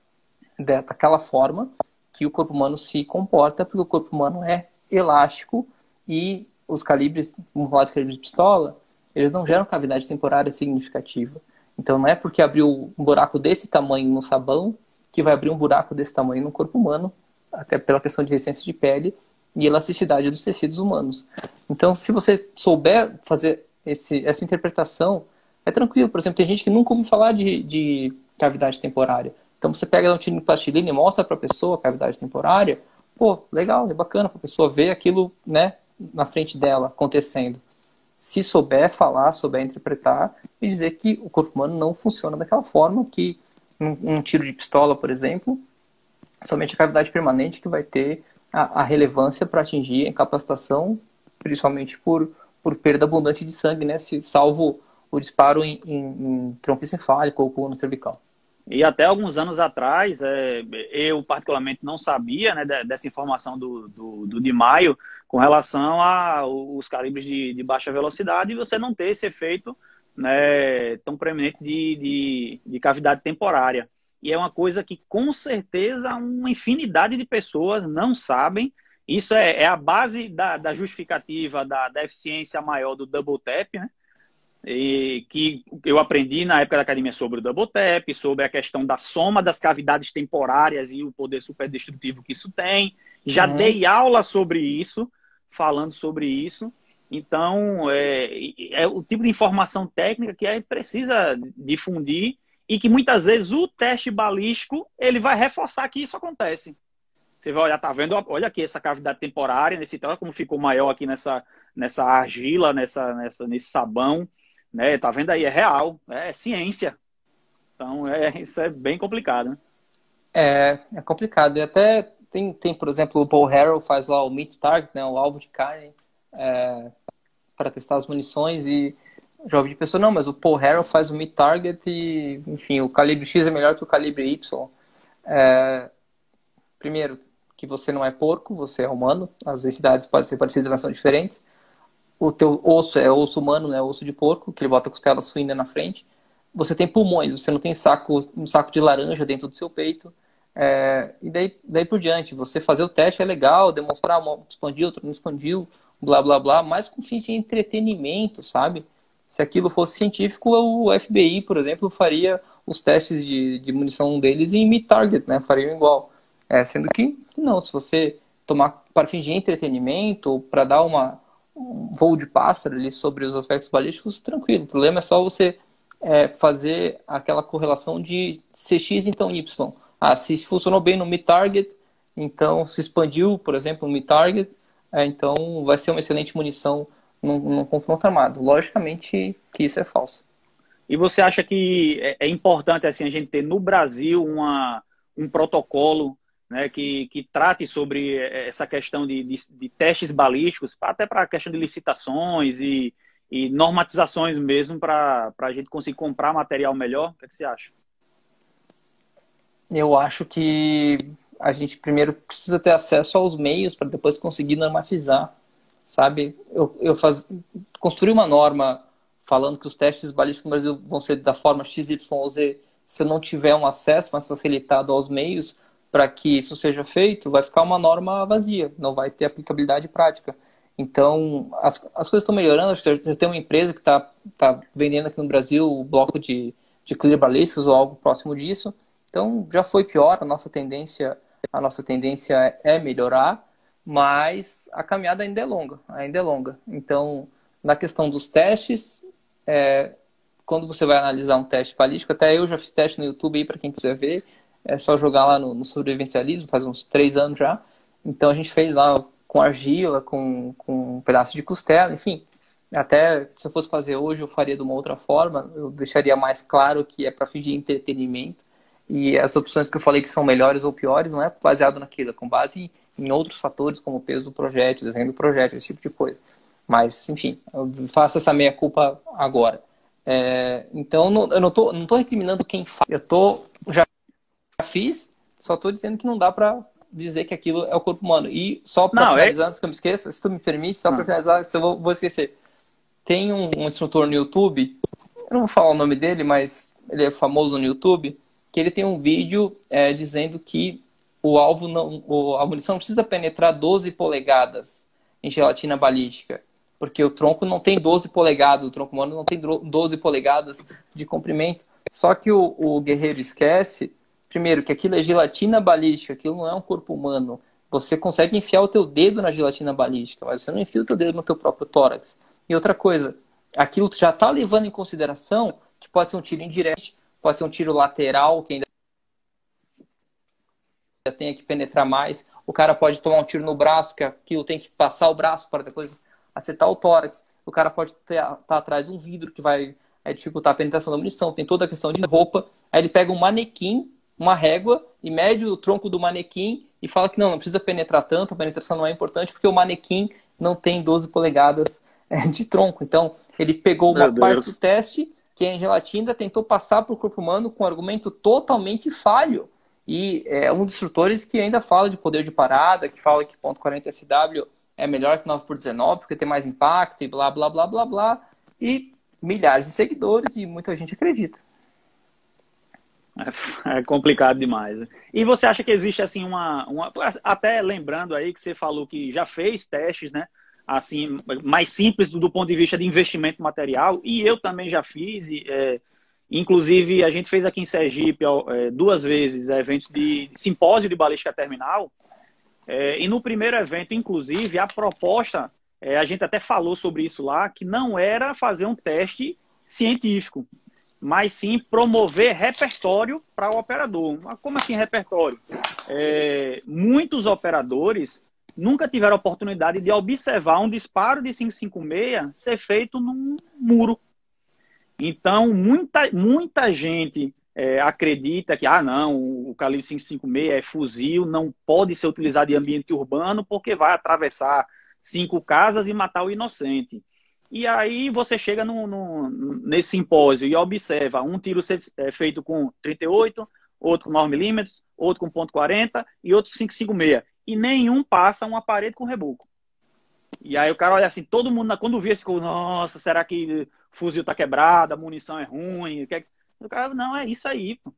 daquela forma que o corpo humano se comporta, porque o corpo humano é elástico e os calibres, vamos falar de calibres de pistola, eles não geram cavidade temporária significativa. Então não é porque abriu um buraco desse tamanho no sabão que vai abrir um buraco desse tamanho no corpo humano, até pela questão de resistência de pele e elasticidade dos tecidos humanos. Então, se você souber fazer essa interpretação, é tranquilo. Por exemplo, tem gente que nunca ouviu falar de cavidade temporária. Então, você pega um tiro de plastilina e mostra para a pessoa a cavidade temporária, pô, legal, é bacana para a pessoa ver aquilo, né, na frente dela acontecendo. Se souber falar, souber interpretar e dizer que o corpo humano não funciona daquela forma, que um tiro de pistola, por exemplo, somente a cavidade permanente que vai ter a relevância para atingir a incapacitação, principalmente por perda abundante de sangue, né, salvo o disparo em tronco encefálico ou coluna cervical. E até alguns anos atrás, eu particularmente não sabia, né, dessa informação do Di Maio com relação aos calibres de baixa velocidade e você não ter esse efeito, né, tão preeminente de cavidade temporária. E é uma coisa que, com certeza, uma infinidade de pessoas não sabem. Isso é a base da justificativa da eficiência maior do double tap, né? E que eu aprendi na época da academia sobre o double tap, sobre a questão da soma das cavidades temporárias e o poder superdestrutivo que isso tem. Já dei aula sobre isso, falando sobre isso. Então, é o tipo de informação técnica que precisa difundir e que muitas vezes o teste balístico ele vai reforçar que isso acontece. Você vai olhar, tá vendo? Olha aqui essa cavidade temporária, olha como ficou maior aqui nessa argila, nesse sabão. Né? Tá vendo aí? É real, é ciência. Então, isso é bem complicado, né? É complicado. E até tem, por exemplo, o Paul Harrell faz lá o meat target, né, o alvo de carne, para testar as munições e já ouvi de pessoa, não, mas o Paul Harrell faz o meat target e, enfim, o calibre X é melhor que o calibre Y. Primeiro, que você não é porco, você é humano, as densidades podem ser parecidas, mas são diferentes. O teu osso é osso humano, né? Osso de porco, que ele bota a costela suína na frente. Você tem pulmões, você não tem um saco de laranja dentro do seu peito. E daí por diante, você fazer o teste é legal, demonstrar, expandiu, outro não expandiu, blá, blá, blá, mas com fim de entretenimento, sabe? Se aquilo fosse científico, o FBI, por exemplo, faria os testes de munição deles em meat target, né? Fariam igual. Sendo que, não, se você tomar para fim de entretenimento, para dar um voo de pássaro ali sobre os aspectos balísticos, tranquilo. O problema é só você fazer aquela correlação de CX, então Y. Se funcionou bem no mid-target, então se expandiu, por exemplo, no mid-target, então vai ser uma excelente munição num confronto armado. Logicamente que isso é falso. E você acha que é importante assim a gente ter no Brasil um protocolo, né, que trate sobre essa questão de testes balísticos, até para a questão de licitações e normatizações mesmo, para a gente conseguir comprar material melhor? O que é que você acha? Eu acho que a gente primeiro precisa ter acesso aos meios para depois conseguir normatizar, sabe? Construir uma norma falando que os testes balísticos no Brasil vão ser da forma X, Y ou Z. Se eu não tiver um acesso mais facilitado aos meios para que isso seja feito, vai ficar uma norma vazia, não vai ter aplicabilidade prática. Então, as coisas estão melhorando. Acho que já tem uma empresa que tá vendendo aqui no Brasil o bloco de clear balísticos ou algo próximo disso. Então, já foi pior, a nossa tendência é melhorar, mas a caminhada ainda é longa, ainda é longa. Então, na questão dos testes, quando você vai analisar um teste balístico, até eu já fiz teste no YouTube aí para quem quiser ver, é só jogar lá no sobrevivencialismo, faz uns 3 anos já. Então, a gente fez lá com argila, com um pedaço de costela, enfim. Até se eu fosse fazer hoje, eu faria de uma outra forma, eu deixaria mais claro que é para fins de entretenimento. E as opções que eu falei que são melhores ou piores não é baseado naquilo, é com base em outros fatores, como o peso do projeto, desenho do projeto, esse tipo de coisa. Mas, enfim, eu faço essa meia-culpa agora. Então, eu não tô recriminando quem faz. Já fiz, só estou dizendo que não dá para dizer que aquilo é o corpo humano. E só para finalizar, antes que eu me esqueça, se tu me permite, só para finalizar, eu vou esquecer. Tem um instrutor no YouTube, eu não vou falar o nome dele, mas ele é famoso no YouTube, que ele tem um vídeo dizendo que a munição não precisa penetrar 12 polegadas em gelatina balística, porque o tronco não tem 12 polegadas, o tronco humano não tem 12 polegadas de comprimento. Só que o guerreiro esquece, primeiro, que aquilo é gelatina balística, aquilo não é um corpo humano. Você consegue enfiar o teu dedo na gelatina balística, mas você não enfia o teu dedo no teu próprio tórax. E outra coisa, aquilo já está levando em consideração que pode ser um tiro indireto, pode ser um tiro lateral, que ainda tenha que penetrar mais. O cara pode tomar um tiro no braço, que aquilo tem que passar o braço para depois acertar o tórax. O cara pode estar atrás de um vidro que vai dificultar a penetração da munição. Tem toda a questão de roupa. Aí ele pega um manequim, uma régua, e mede o tronco do manequim e fala que não precisa penetrar tanto, a penetração não é importante, porque o manequim não tem 12 polegadas de tronco. Então, ele pegou uma parte do teste, que é em gelatina, tentou passar para o corpo humano com um argumento totalmente falho. E é um dos instrutores que ainda fala de poder de parada, que fala que .40 SW é melhor que 9x19, porque tem mais impacto e blá, blá, blá, blá, blá. E milhares de seguidores e muita gente acredita. É complicado demais. E você acha que existe assim até lembrando aí que você falou que já fez testes, né? Assim, mais simples do ponto de vista de investimento material, e eu também já fiz, inclusive a gente fez aqui em Sergipe 2 vezes eventos de simpósio de balística terminal, e no primeiro evento, inclusive, a proposta, a gente até falou sobre isso lá, que não era fazer um teste científico, mas sim promover repertório para o operador. Mas como assim repertório? Muitos operadores nunca tiveram a oportunidade de observar um disparo de 5,56 ser feito num muro. Então, muita gente acredita que, não, o calibre 5,56 é fuzil, não pode ser utilizado em ambiente urbano porque vai atravessar 5 casas e matar o inocente. E aí você chega nesse simpósio e observa um tiro ser feito com 38, outro com 9mm, outro com .40 e outro 5,56. E nenhum passa uma parede com reboco. E aí o cara olha assim, todo mundo, quando vê, ficou, nossa, será que o fuzil tá quebrado, a munição é ruim? O cara, não, é isso aí. Pô.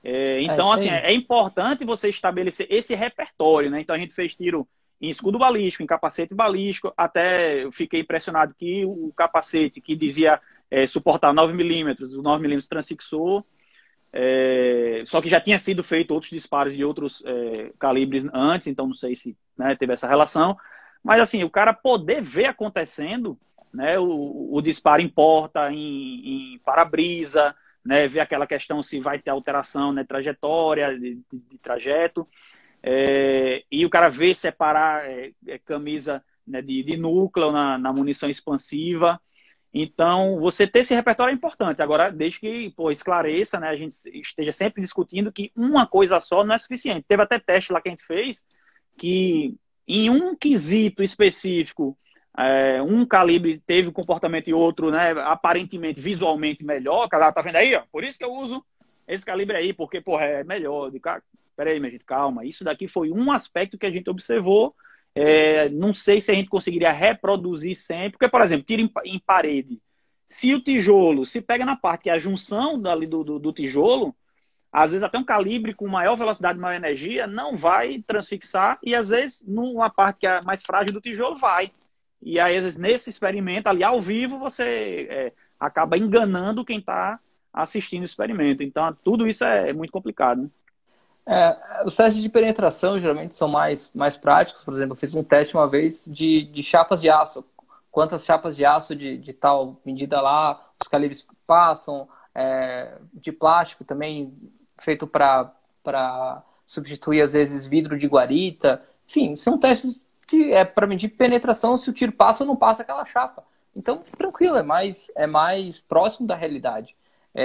Então, assim, é importante você estabelecer esse repertório, né? Então a gente fez tiro em escudo balístico, em capacete balístico, até eu fiquei impressionado que o capacete que dizia suportar 9mm, o 9mm transfixou, só que já tinha sido feito outros disparos de outros calibres antes, então não sei se teve essa relação, mas assim, o cara poder ver acontecendo, né, o disparo em porta, em para-brisa, né, ver aquela questão se vai ter alteração, né, trajetória, de trajeto, e o cara vê separar camisa, né, de núcleo na munição expansiva. Então, você ter esse repertório é importante. Agora, desde que, pô, esclareça, né, a gente esteja sempre discutindo que uma coisa só não é suficiente. Teve até teste lá que a gente fez que em um quesito específico, um calibre teve um comportamento e outro, né, aparentemente, visualmente melhor. Tá vendo aí, ó? Por isso que eu uso esse calibre aí, porque, porra, é melhor. Peraí, minha gente, calma. Isso daqui foi um aspecto que a gente observou. Não sei se a gente conseguiria reproduzir sempre, porque, por exemplo, tira em parede. Se o tijolo se pega na parte que é a junção dali do tijolo, às vezes até um calibre com maior velocidade, maior energia, não vai transfixar, e às vezes numa parte que é mais frágil do tijolo vai. E aí, às vezes, nesse experimento ali ao vivo, você acaba enganando quem está assistindo o experimento. Então, tudo isso é muito complicado, né? Os testes de penetração geralmente são mais práticos. Por exemplo, eu fiz um teste uma vez de chapas de aço. Quantas chapas de aço de tal medida lá os calibres passam. De plástico também, feito para substituir, às vezes, vidro de guarita. Enfim, são testes que é para medir penetração, se o tiro passa ou não passa aquela chapa. Então, tranquilo, é mais próximo da realidade.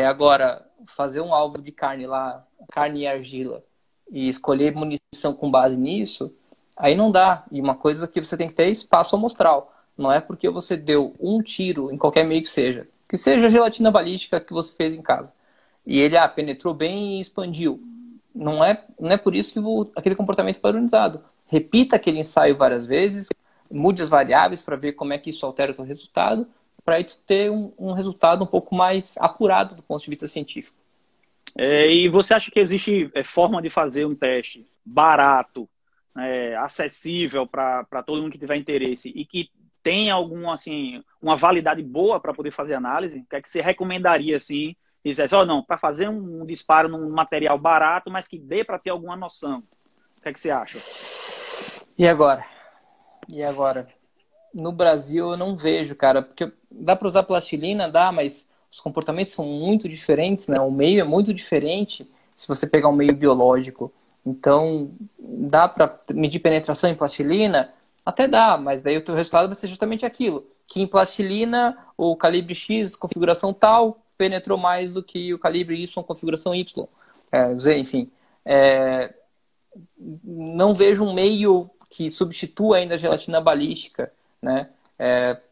Agora, fazer um alvo de carne lá, carne e argila, e escolher munição com base nisso, aí não dá. E uma coisa que você tem que ter é espaço amostral. Não é porque você deu um tiro em qualquer meio que seja a gelatina balística que você fez em casa, e ele penetrou bem e expandiu. Não é por isso que aquele comportamento é padronizado. Repita aquele ensaio várias vezes, mude as variáveis para ver como é que isso altera o seu resultado, para ter um resultado um pouco mais apurado do ponto de vista científico. E você acha que existe forma de fazer um teste barato, acessível para todo mundo que tiver interesse e que tem uma validade boa para poder fazer análise? O que é que você recomendaria assim? Dissesse, não, para fazer um disparo num material barato, mas que dê para ter alguma noção. O que é que você acha? E agora? No Brasil eu não vejo, cara, porque dá para usar plastilina, dá, mas os comportamentos são muito diferentes, né? O meio é muito diferente se você pegar um meio biológico. Então, dá para medir penetração em plastilina? Até dá, mas daí o teu resultado vai ser justamente aquilo. Que em plastilina, o calibre X, configuração tal, penetrou mais do que o calibre Y, configuração Y. Enfim, não vejo um meio que substitua ainda a gelatina balística, né?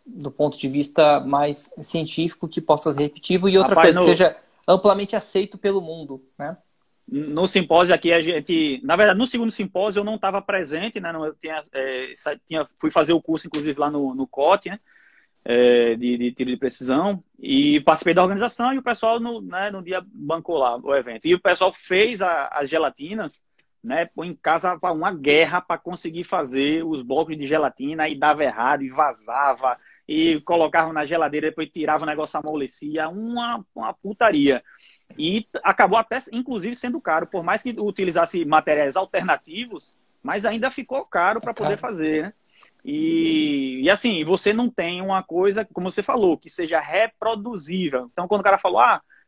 Do ponto de vista mais científico, que possa ser repetitivo e outra coisa, que seja amplamente aceito pelo mundo, né? No simpósio aqui, na verdade, no segundo simpósio eu não estava presente, né? Fui fazer o curso, inclusive, lá no COT, né? De tiro de precisão, e participei da organização, e o pessoal no dia bancou lá o evento. E o pessoal fez as gelatinas, né, em casa, uma guerra para conseguir fazer os blocos de gelatina, e dava errado, e vazava, e colocavam na geladeira, depois tirava o negócio, amolecia, uma putaria. E acabou até, inclusive, sendo caro, por mais que utilizasse materiais alternativos, mas ainda ficou caro para poder fazer, né? E assim, você não tem uma coisa, como você falou, que seja reproduzível. Então, quando o cara falou,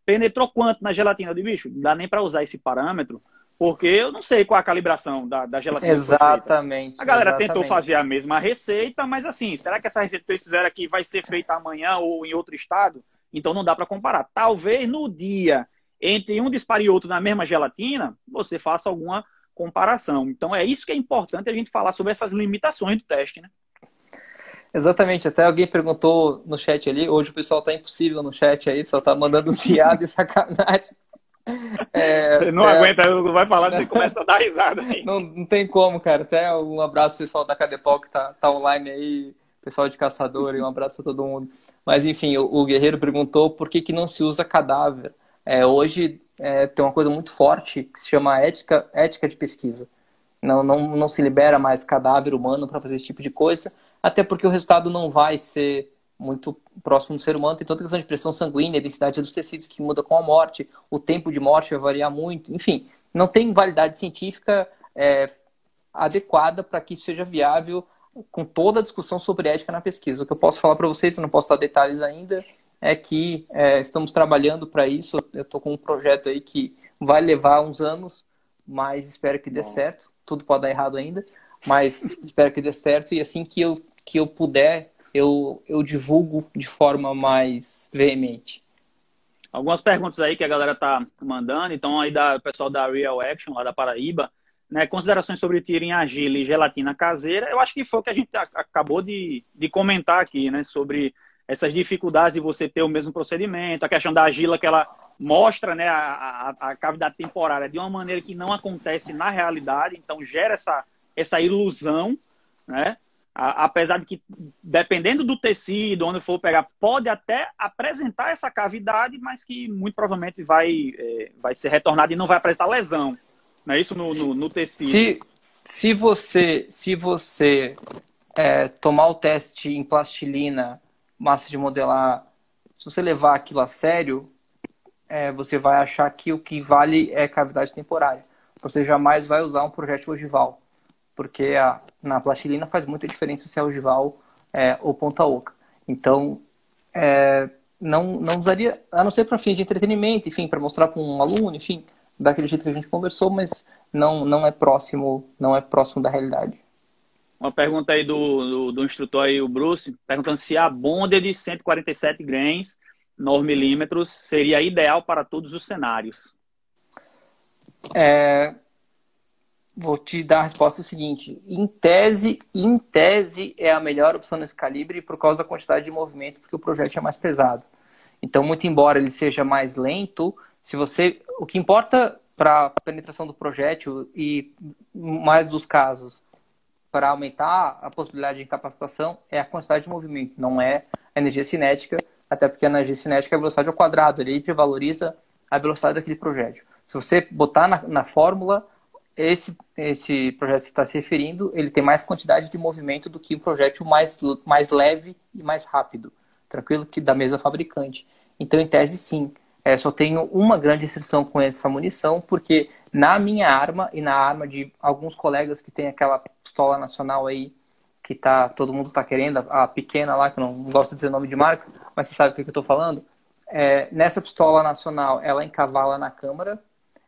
penetrou quanto na gelatina? Eu digo, bicho, não dá nem para usar esse parâmetro, porque eu não sei qual a calibração da gelatina. Exatamente. A galera tentou fazer a mesma receita, mas assim, será que essa receita que eles fizeram aqui vai ser feita amanhã ou em outro estado? Então não dá para comparar. Talvez no dia, entre um disparo e outro na mesma gelatina, você faça alguma comparação. Então é isso que é importante a gente falar sobre essas limitações do teste, né? Exatamente, até alguém perguntou no chat ali, hoje o pessoal tá impossível no chat aí, só tá mandando piada e sacanagem. Você não aguenta, vai falar, você começa a dar risada aí. Não tem como, cara. Até um abraço pessoal da Cadepol que tá online aí, pessoal de Caçador, e um abraço para todo mundo. Mas enfim, o Guerreiro perguntou por que não se usa cadáver. Hoje tem uma coisa muito forte que se chama ética de pesquisa. Não se libera mais cadáver humano para fazer esse tipo de coisa, até porque o resultado não vai ser muito próximo do ser humano. Tem toda a questão de pressão sanguínea, densidade dos tecidos que muda com a morte, o tempo de morte vai variar muito, enfim, não tem validade científica adequada para que isso seja viável com toda a discussão sobre ética na pesquisa. O que eu posso falar para vocês, eu não posso dar detalhes ainda, é que estamos trabalhando para isso. Eu estou com um projeto aí que vai levar uns anos, mas espero que dê certo. Tudo pode dar errado ainda, mas espero que dê certo, e assim que eu puder eu divulgo de forma mais veemente. Algumas perguntas aí que a galera tá mandando, então aí da o pessoal da Real Action, lá da Paraíba, né? Considerações sobre tiro em argila e gelatina caseira. Eu acho que foi o que a gente acabou de comentar aqui, né? Sobre essas dificuldades de você ter o mesmo procedimento, a questão da argila que ela mostra, né, a cavidade temporária de uma maneira que não acontece na realidade, então gera essa ilusão, né? Apesar de que, dependendo do tecido, onde for pegar, pode até apresentar essa cavidade, mas que muito provavelmente vai ser retornada e não vai apresentar lesão. Não é isso no tecido? Se você tomar o teste em plastilina, massa de modelar, se você levar aquilo a sério, você vai achar que o que vale é cavidade temporária. Você jamais vai usar um projétil ogival, porque na plastilina faz muita diferença se é ogival ou ponta oca. Então, não usaria, a não ser para fins de entretenimento, enfim, para mostrar para um aluno, enfim, daquele jeito que a gente conversou, mas não é próximo da realidade. Uma pergunta aí do instrutor aí, o Bruce, perguntando se a bonded de 147 grains, 9 milímetros, seria ideal para todos os cenários. Vou te dar a resposta seguinte. Em tese é a melhor opção nesse calibre por causa da quantidade de movimento, porque o projétil é mais pesado. Então, muito embora ele seja mais lento, o que importa para a penetração do projétil e, mais dos casos, para aumentar a possibilidade de incapacitação é a quantidade de movimento, não é a energia cinética, até porque a energia cinética é a velocidade ao quadrado, ele hipervaloriza a velocidade daquele projétil. Se você botar na fórmula, esse projétil que você está se referindo, ele tem mais quantidade de movimento do que um projétil mais leve e mais rápido, tranquilo, que da mesma fabricante. Então, em tese, sim. Só tenho uma grande restrição com essa munição, porque na minha arma e na arma de alguns colegas que tem aquela pistola nacional aí, que todo mundo está querendo, a pequena lá, que eu não gosto de dizer nome de marca, mas você sabe o que eu estou falando? Nessa pistola nacional, ela encavala na câmara.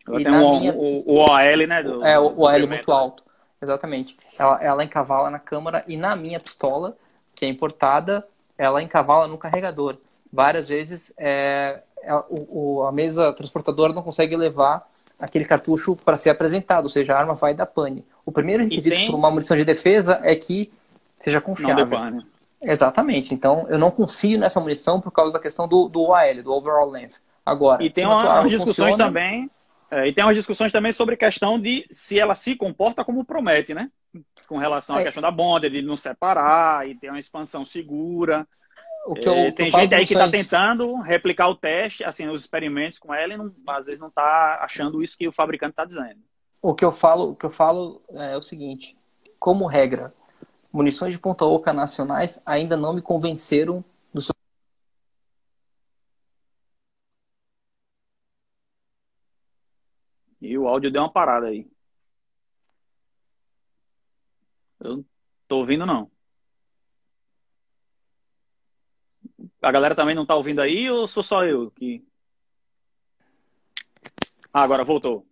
Ela tem o OL, né? O OL muito alto. Exatamente. Ela encavala na câmara e na minha pistola, que é importada, ela encavala no carregador. Várias vezes a mesa transportadora não consegue levar aquele cartucho para ser apresentado, ou seja, a arma vai dar pane. O primeiro requisito para uma munição de defesa é que seja confiável. Não dê pane. Exatamente. Então, eu não confio nessa munição por causa da questão do OL, do Overall Length. Agora, e tem umas discussões também. E tem umas discussões também sobre a questão de se ela se comporta como promete, né? Com relação à questão da bonda, de não separar e ter uma expansão segura. Tem gente aí que está tentando replicar o teste, assim, os experimentos com ela e às vezes não está achando isso que o fabricante está dizendo. O que eu falo é o seguinte: como regra, munições de ponta oca nacionais ainda não me convenceram do seu. E o áudio deu uma parada aí. Eu não tô ouvindo, não. A galera também não tá ouvindo aí ou sou só eu que... agora voltou.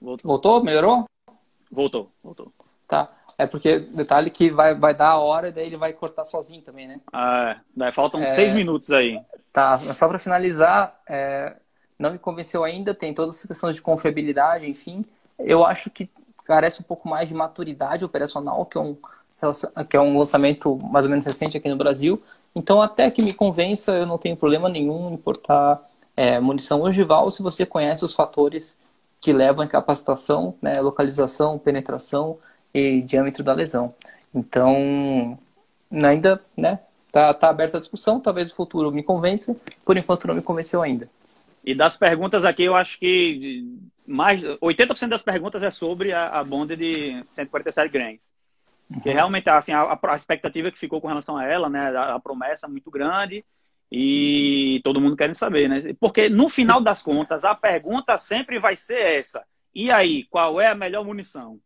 Voltou? Melhorou? Voltou. Tá. É porque, detalhe que vai dar a hora e daí ele vai cortar sozinho também, né? Daí faltam 6 minutos aí. Tá, mas só para finalizar, não me convenceu ainda, tem todas as questões de confiabilidade, enfim. Eu acho que carece um pouco mais de maturidade operacional, que é um lançamento mais ou menos recente aqui no Brasil. Então, até que me convença, eu não tenho problema nenhum em importar munição ogival se você conhece os fatores que levam à incapacitação, né, localização, penetração e diâmetro da lesão. Então, ainda, né, tá aberta a discussão, talvez no futuro me convença, por enquanto não me convenceu ainda. E das perguntas aqui, eu acho que 80% das perguntas é sobre a bonda de 147 grains. Que realmente, assim, a expectativa que ficou com relação a ela, né, a promessa muito grande e todo mundo querendo saber, né? Porque no final das contas, a pergunta sempre vai ser essa: e aí, qual é a melhor munição?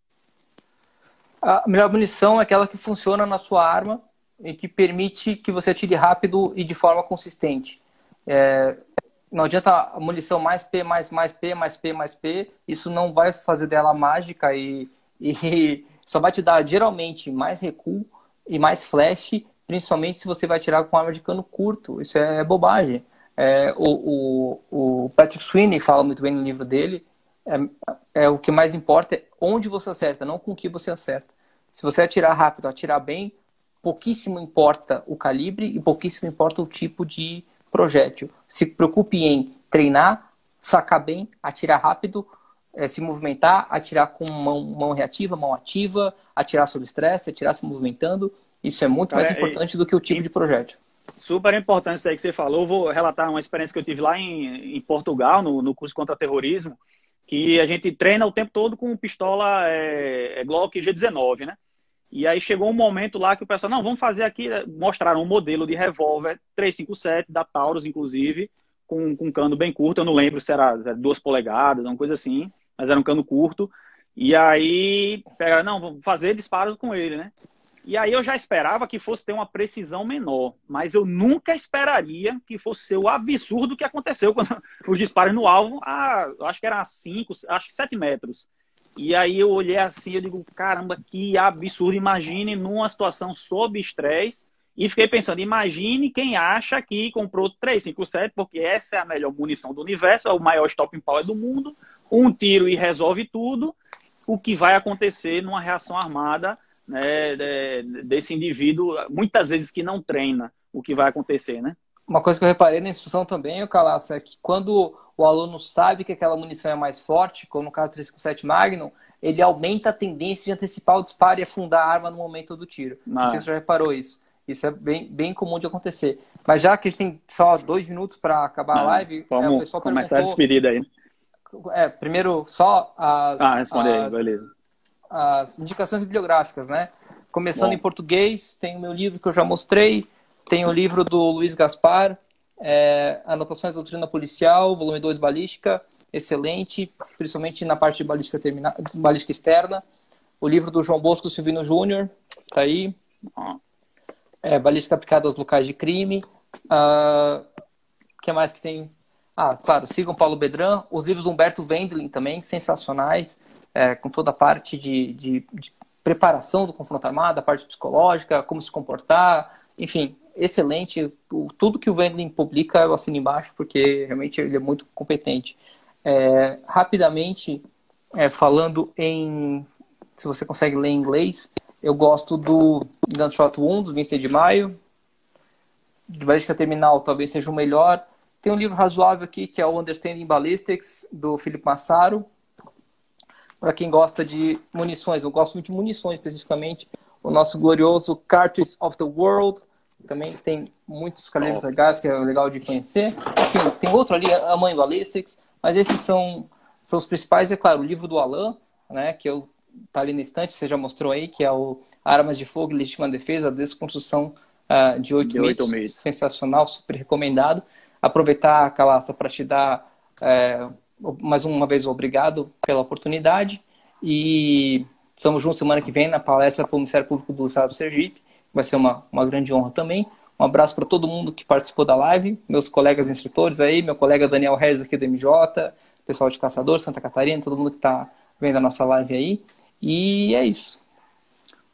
A melhor munição é aquela que funciona na sua arma e que permite que você atire rápido e de forma consistente. Não adianta a munição mais P, mais P, mais P, mais P. Isso não vai fazer dela mágica e só vai te dar, geralmente, mais recuo e mais flash principalmente se você vai atirar com arma de cano curto. Isso é bobagem. O Patrick Sweeney fala muito bem no livro dele, o que mais importa é onde você acerta, não com o que você acerta. Se você atirar rápido, atirar bem, pouquíssimo importa o calibre e pouquíssimo importa o tipo de projétil. Se preocupe em treinar, sacar bem, atirar rápido, se movimentar, atirar com mão reativa, mão ativa, atirar sob estresse, atirar se movimentando. Isso é muito mais importante do que o tipo de projétil. Super importante isso aí que você falou. Eu vou relatar uma experiência que eu tive lá em Portugal, no curso contra terrorismo, que a gente treina o tempo todo com pistola Glock G19, né? E aí chegou um momento lá que o pessoal, não, vamos fazer aqui, mostraram um modelo de revólver 357, da Taurus, inclusive, com cano bem curto, eu não lembro se era 2 polegadas, uma coisa assim, mas era um cano curto. E aí, não, vamos fazer disparos com ele, né? E aí eu já esperava que fosse ter uma precisão menor, mas eu nunca esperaria que fosse ser o absurdo que aconteceu quando os disparos no alvo, eu acho que era 7 metros. E aí eu olhei assim, eu digo, caramba, que absurdo. Imagine numa situação sob estresse. E fiquei pensando, imagine quem acha que comprou 357, porque essa é a melhor munição do universo, é o maior stopping power do mundo, um tiro e resolve tudo. O que vai acontecer numa reação armada, né, desse indivíduo, muitas vezes que não treina, o que vai acontecer, né? Uma coisa que eu reparei na instrução também, Calaça, é que quando o aluno sabe que aquela munição é mais forte, como no caso do 357 Magnum, ele aumenta a tendência de antecipar o disparo e afundar a arma no momento do tiro. Não sei se você já reparou isso. Isso é bem comum de acontecer. Mas já que a gente tem só 2 minutos para acabar a live, vamos o pessoal começar a despedida aí. Primeiro, só responde aí, beleza. As indicações bibliográficas, né? Começando em português, tem o meu livro que eu já mostrei, tem o livro do Luiz Gaspar, Anotações da Doutrina Policial, volume 2, Balística, excelente, principalmente na parte de balística externa. O livro do João Bosco Silvino Júnior, tá aí. Balística aplicada aos locais de crime. O que mais que tem? Claro, sigam Paulo Bedran. Os livros do Humberto Wendling também, sensacionais, com toda a parte de preparação do confronto armado, a parte psicológica, como se comportar, enfim, excelente. Tudo que o Wendling publica eu assino embaixo, porque realmente ele é muito competente. Rapidamente, falando se você consegue ler em inglês, eu gosto do Gunshot Wounds, Vincent de Maio. De balística terminal talvez seja o melhor. Tem um livro razoável aqui, que é o Understanding Ballistics, do Felipe Massaro. Para quem gosta de munições, eu gosto muito de munições especificamente. O nosso glorioso Cartridge of the World, também tem muitos calibres legais, que é legal de conhecer. Enfim, tem outro ali, Amanho Ballistics, mas esses são os principais. É claro, o livro do Alain, né, que tá ali na estante, você já mostrou aí, que é o Armas de Fogo e Legítima Defesa, a Desconstrução de 8 mitos. Sensacional, super recomendado. Aproveitar, Calaça, para te dar mais uma vez obrigado pela oportunidade, e estamos juntos semana que vem na palestra para o Ministério Público do Estado do Sergipe. Vai ser uma grande honra também. Um abraço para todo mundo que participou da live, meus colegas instrutores aí, meu colega Daniel Reis aqui do MJ, pessoal de Caçador, Santa Catarina, todo mundo que está vendo a nossa live aí. E é isso.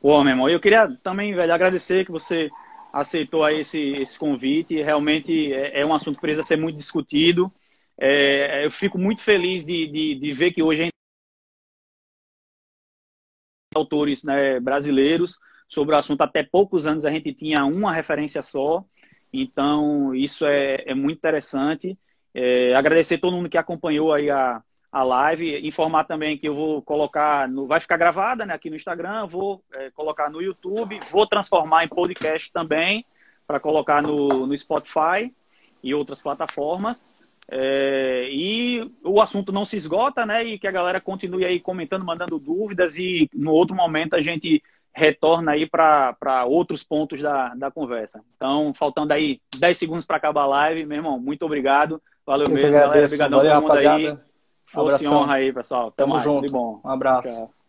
Meu irmão, eu queria também, velho, agradecer que você aceitou aí esse convite. Realmente é um assunto que precisa ser muito discutido. Eu fico muito feliz de ver que hoje a gente tem autores, né, brasileiros sobre o assunto. Até poucos anos a gente tinha uma referência só. Então, isso é muito interessante. Agradecer todo mundo que acompanhou aí a live, informar também que eu vou colocar, vai ficar gravada, né, aqui no Instagram, vou colocar no YouTube, vou transformar em podcast também, para colocar no Spotify e outras plataformas. E o assunto não se esgota, né, e que a galera continue aí comentando, mandando dúvidas, e no outro momento a gente retorna aí para outros pontos da conversa. Então, faltando aí 10 segundos para acabar a live, meu irmão, muito obrigado. Valeu mesmo, galera. Obrigadão, valeu, todo mundo rapaziada. aí. Força e honra aí, pessoal. Até Tamo mais. junto. Tudo bom. Um abraço. Tchau.